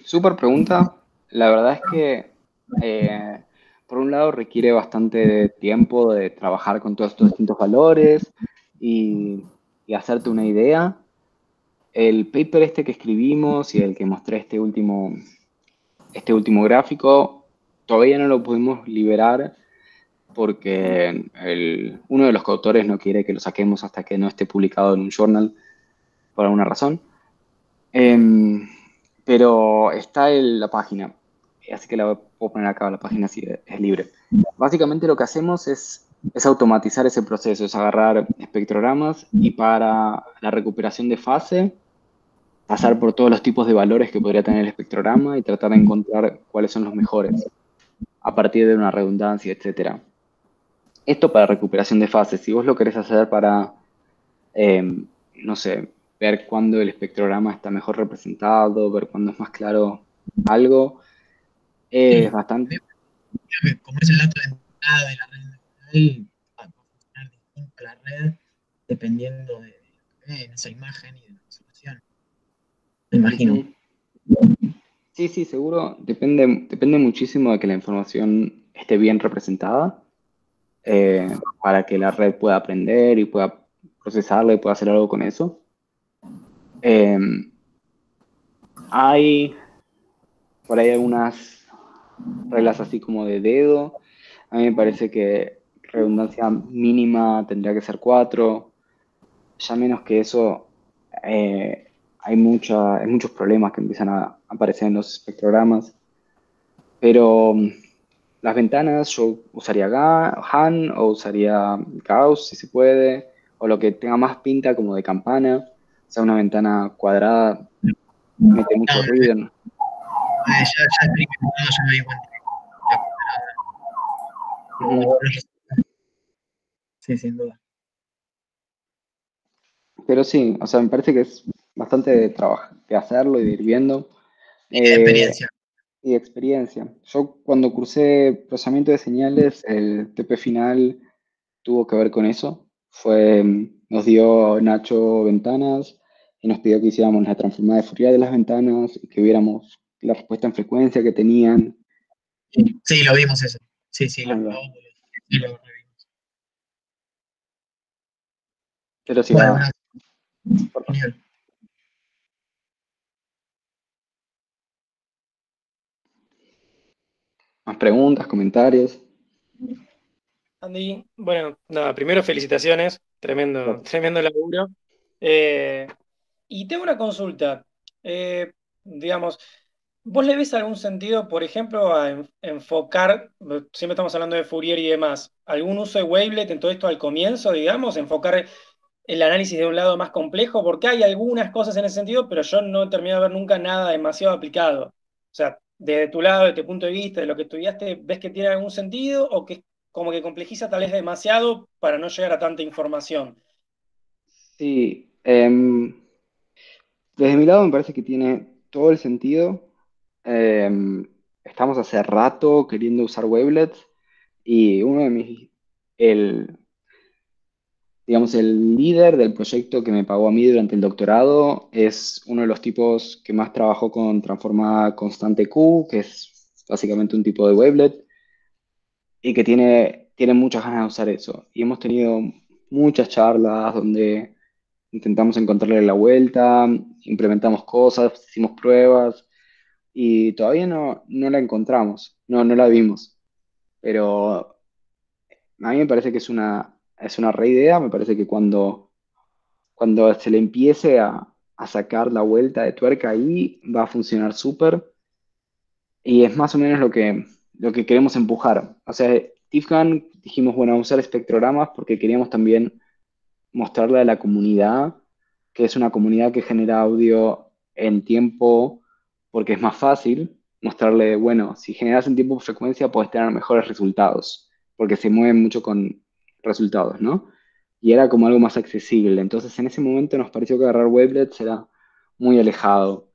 súper pregunta. La verdad es que, por un lado, requiere bastante tiempo de trabajar con todos estos distintos valores y hacerte una idea. El paper este que escribimos y el que mostré este último gráfico, todavía no lo pudimos liberar porque uno de los coautores no quiere que lo saquemos hasta que no esté publicado en un journal. por alguna razón. Em, pero está en la página, así que la puedo poner acá, la página si es libre. Básicamente lo que hacemos es automatizar ese proceso, es agarrar espectrogramas y para la recuperación de fase, pasar por todos los tipos de valores que podría tener el espectrograma y tratar de encontrar cuáles son los mejores, a partir de una redundancia, etcétera. Esto para recuperación de fase. Si vos lo querés hacer para, no sé, ver cuándo el espectrograma está mejor representado, ver cuándo es más claro algo, es Sí, bastante... creo que como es el dato de entrada de la red neuronal, va a funcionar distinto la red dependiendo de lo que ve en esa imagen y de la resolución, me imagino. Ujú. Sí, sí, seguro. Depende muchísimo de que la información esté bien representada para que la red pueda aprender y pueda procesarla y pueda hacer algo con eso. Eh, hay por ahí algunas reglas así como de dedo. A mí me parece que redundancia mínima tendría que ser 4. Ya menos que eso, hay muchos problemas que empiezan a aparecer en los espectrogramas. Pero las ventanas yo usaría Han o usaría Gauss si se puede, o lo que tenga más pinta como de campana, o sea, una ventana cuadrada mete No, mucho ruido, ¿no? ya experimentado, ya me di cuenta que la Ujú. sí, sin duda. Pero sí, o sea, me parece que es bastante de trabajo, de hacerlo y de ir viendo. Y de Eh, experiencia. y de experiencia. Yo cuando cursé procesamiento de señales, el TP final tuvo que ver con eso. Nos dio Nacho ventanas y nos pidió que hiciéramos la transformada de Fourier de las ventanas y que viéramos la respuesta en frecuencia que tenían. Sí, lo vimos eso. Sí, sí, Ahí va. sí, lo revimos. Pero sí Bueno, va. no, Por favor. genial. Más preguntas, comentarios. Andy, bueno, nada, primero felicitaciones, tremendo, Gracias. tremendo laburo. Eh, y tengo una consulta. Digamos, ¿vos le ves algún sentido, por ejemplo, a enfocar, siempre estamos hablando de Fourier y demás, algún uso de wavelet en todo esto al comienzo, digamos, enfocar el análisis de un lado más complejo? Porque hay algunas cosas en ese sentido, pero yo no he terminado de ver nunca nada demasiado aplicado. O sea, desde tu lado, desde tu punto de vista, de lo que estudiaste, ¿ves que tiene algún sentido o que como que complejiza tal vez demasiado para no llegar a tanta información? Sí, desde mi lado me parece que tiene todo el sentido. Estamos hace rato queriendo usar wavelets y uno de mis, el, digamos, el líder del proyecto que me pagó a mí durante el doctorado es uno de los tipos que más trabajó con transformada constante Q, que es básicamente un tipo de wavelet, y que tiene muchas ganas de usar eso. Y hemos tenido muchas charlas donde intentamos encontrarle la vuelta, implementamos cosas, hicimos pruebas, y todavía no la encontramos, no la vimos. Pero a mí me parece que es una re idea, me parece que cuando se le empiece a sacar la vuelta de tuerca ahí, va a funcionar súper. Y es más o menos lo que queremos empujar. O sea, TIFGAN dijimos, bueno, usar espectrogramas porque queríamos también mostrarle a la comunidad que es una comunidad que genera audio en tiempo porque es más fácil mostrarle, bueno, si generas en tiempo frecuencia puedes tener mejores resultados porque se mueven mucho con resultados, ¿no? Y era como algo más accesible. Entonces en ese momento nos pareció que agarrar wavelets era muy alejado.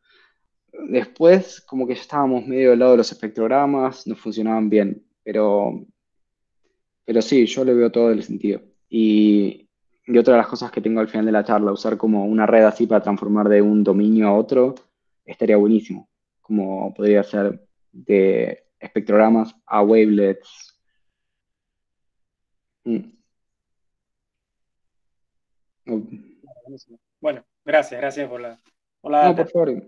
Después, como que ya estábamos medio del lado de los espectrogramas, no funcionaban bien, pero sí, yo le veo todo el sentido. Y otra de las cosas que tengo al final de la charla, usar como una red así para transformar de un dominio a otro, estaría buenísimo. Como podría ser de espectrogramas a wavelets. Mm. Bueno, gracias por la No, por data. favor,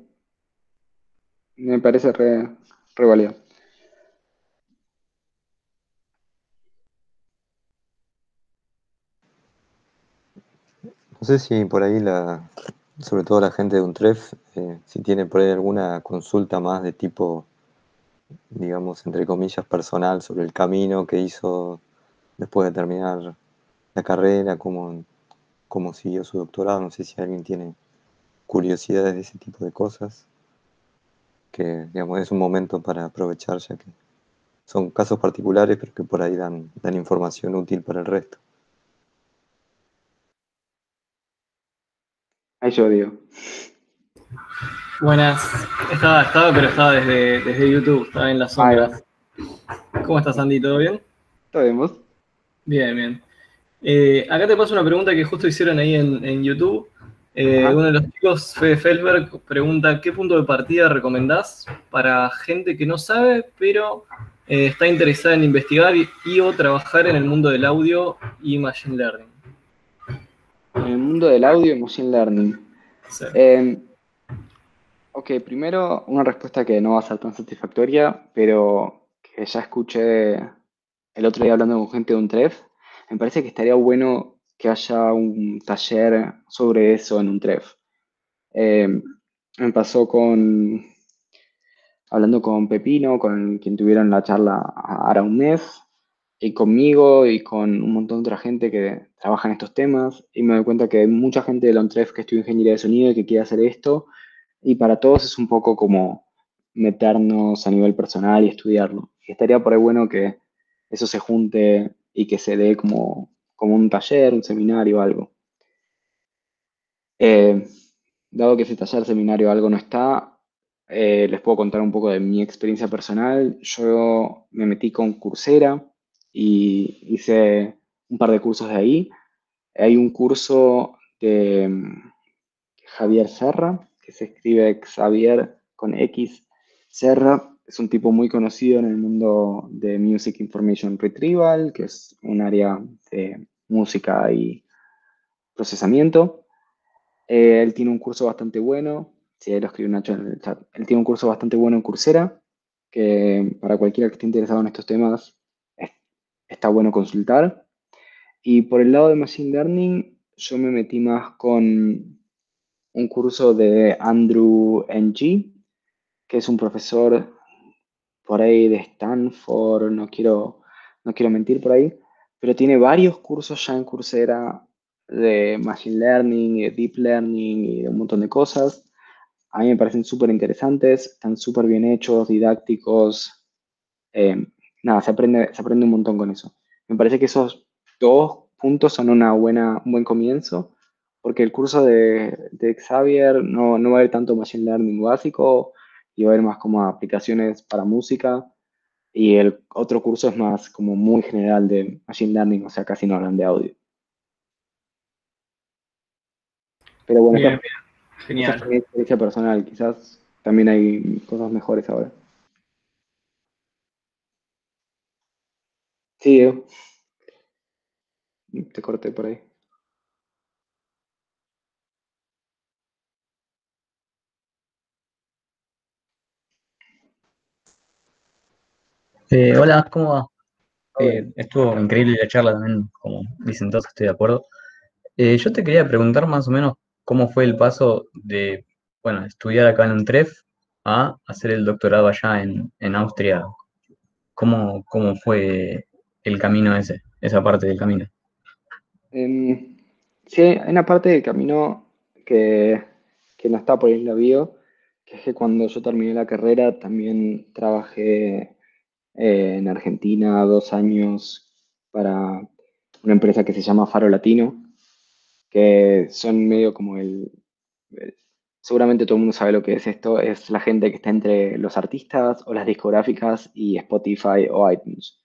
me parece re válido. No sé si por ahí sobre todo la gente de Untref, si tiene por ahí alguna consulta más de tipo, digamos, entre comillas, personal sobre el camino que hizo después de terminar la carrera, cómo siguió su doctorado, no sé si alguien tiene curiosidades de ese tipo de cosas, que digamos es un momento para aprovechar ya que son casos particulares pero que por ahí dan información útil para el resto. Ahí yo digo. Buenas, pero estaba desde YouTube, estaba en las Ahí va. sombras. ¿Cómo estás, Andy? ¿Todo bien? ¿Todo bien vos? Bien, bien. Acá te paso una pregunta que justo hicieron ahí en YouTube. Ajá. Uno de los chicos, Fede Felsberg, pregunta: ¿qué punto de partida recomendás para gente que no sabe, pero está interesada en investigar y o trabajar en el mundo del audio y machine learning? En el mundo del audio y machine learning. Sí. Ok, primero una respuesta que no va a ser tan satisfactoria, pero que ya escuché el otro día hablando con gente de Untref. Me parece que estaría bueno que haya un taller sobre eso en Untref. Eh, Me pasó hablando con Pepino, con quien tuvieron la charla ahora un mes, y conmigo y con un montón de otra gente que trabaja en estos temas, y me doy cuenta que hay mucha gente de la UNTREF que estudia ingeniería de sonido y que quiere hacer esto, y para todos es un poco como meternos a nivel personal y estudiarlo. Y estaría por ahí bueno que eso se junte y que se dé como un taller, un seminario o algo. Eh, Dado que ese taller, seminario o algo no está, les puedo contar un poco de mi experiencia personal. Yo me metí con Coursera y hice un par de cursos de ahí. Hay un curso de Javier Serra, que se escribe Xavier con X. Serra es un tipo muy conocido en el mundo de Music Information Retrieval, que es un área de música y procesamiento. Él tiene un curso bastante bueno, sí, ahí lo escribió Nacho en el chat. Él tiene un curso bastante bueno en Coursera, que para cualquiera que esté interesado en estos temas es- está bueno consultar. Y por el lado de Machine Learning, yo me metí más con un curso de Andrew Ng, que es un profesor por ahí de Stanford, no quiero mentir por ahí, pero tiene varios cursos ya en Coursera de Machine Learning y de Deep Learning y de un montón de cosas. A mí me parecen súper interesantes, están súper bien hechos, didácticos. eh, Nada, se aprende un montón con eso. Me parece que esos dos puntos son un buen comienzo, porque el curso de Xavier no va a haber tanto Machine Learning básico y va a haber más como aplicaciones para música. Y el otro curso es más como muy general de Machine Learning, o sea, casi no hablan de audio. Pero bueno, Bien, bien, esa fue genial. mi experiencia personal. Quizás también hay cosas mejores ahora. Sí, te corté por ahí. Hola, ¿cómo va? Todo bien. Estuvo increíble la charla también, como dicen todos, estoy de acuerdo. Yo te quería preguntar más o menos cómo fue el paso de, bueno, estudiar acá en UNTREF a hacer el doctorado allá en Austria. ¿Cómo fue el camino ese, esa parte del camino? Em, sí, hay una parte del camino que no está por ahí en la bio, que es que cuando yo terminé la carrera también trabajé en Argentina 2 años para una empresa que se llama Faro Latino, que son medio como el- seguramente todo el mundo sabe lo que es esto, es la gente que está entre los artistas o las discográficas y Spotify o iTunes,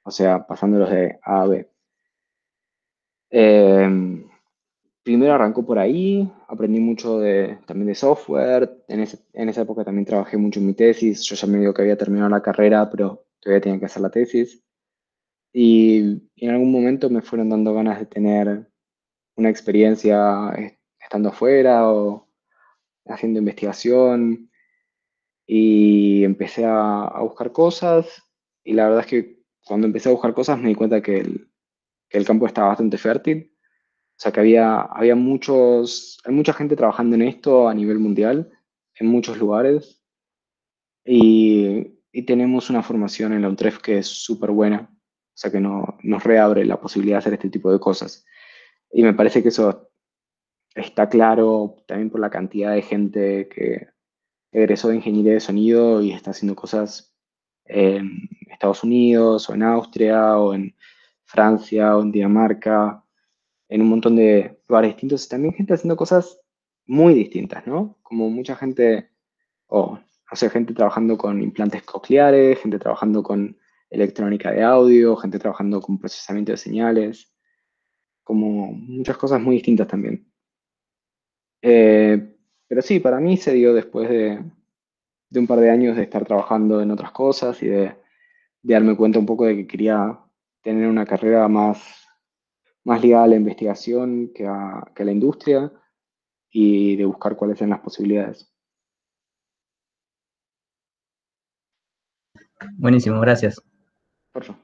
o sea, pasándolos de A a B. Eh, Primero arrancó por ahí, aprendí mucho también de software, en esa época también trabajé mucho en mi tesis, yo ya me digo que había terminado la carrera, pero todavía tenía que hacer la tesis, y en algún momento me fueron dando ganas de tener una experiencia estando afuera o haciendo investigación, y empecé a buscar cosas, y la verdad es que cuando empecé a buscar cosas me di cuenta que el campo estaba bastante fértil. sea que hay mucha gente trabajando en esto a nivel mundial, en muchos lugares, y tenemos una formación en la UNTREF que es súper buena, o sea que nos reabre la posibilidad de hacer este tipo de cosas. Y me parece que eso está claro también por la cantidad de gente que egresó de ingeniería de sonido y está haciendo cosas en Estados Unidos o en Austria o en Francia o en Dinamarca, en un montón de lugares distintos. Y también gente haciendo cosas muy distintas, ¿no? Como mucha gente, o sea, gente trabajando con implantes cocleares, gente trabajando con electrónica de audio, gente trabajando con procesamiento de señales, como muchas cosas muy distintas también. Pero sí, para mí se dio después de un par de años de estar trabajando en otras cosas y de darme cuenta un poco de que quería tener una carrera más ligada a la investigación que a la industria y de buscar cuáles eran las posibilidades. Buenísimo, gracias. Por favor.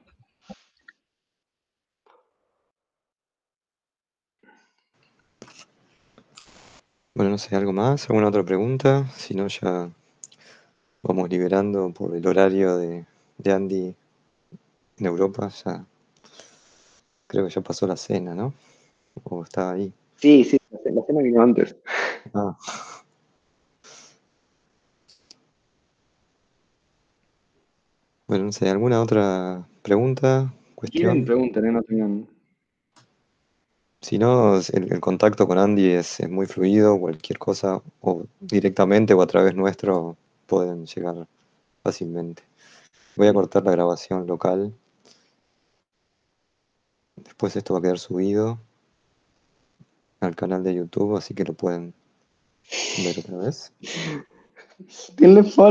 Bueno, no sé, ¿algo más? ¿Alguna otra pregunta? Si no, ya vamos liberando por el horario de Andy en Europa. Ya creo que ya pasó la cena, ¿no? O estaba ahí. Sí, la cena vino antes. Ah, bueno, no sé, ¿alguna otra pregunta, Si quieren, cuestión? pregunten, no tengan... Si no, el contacto con Andy es muy fluido, cualquier cosa, o directamente o a través nuestro, pueden llegar fácilmente. Voy a cortar la grabación local. Después esto va a quedar subido al canal de YouTube, así que lo pueden ver otra vez. Denle follow.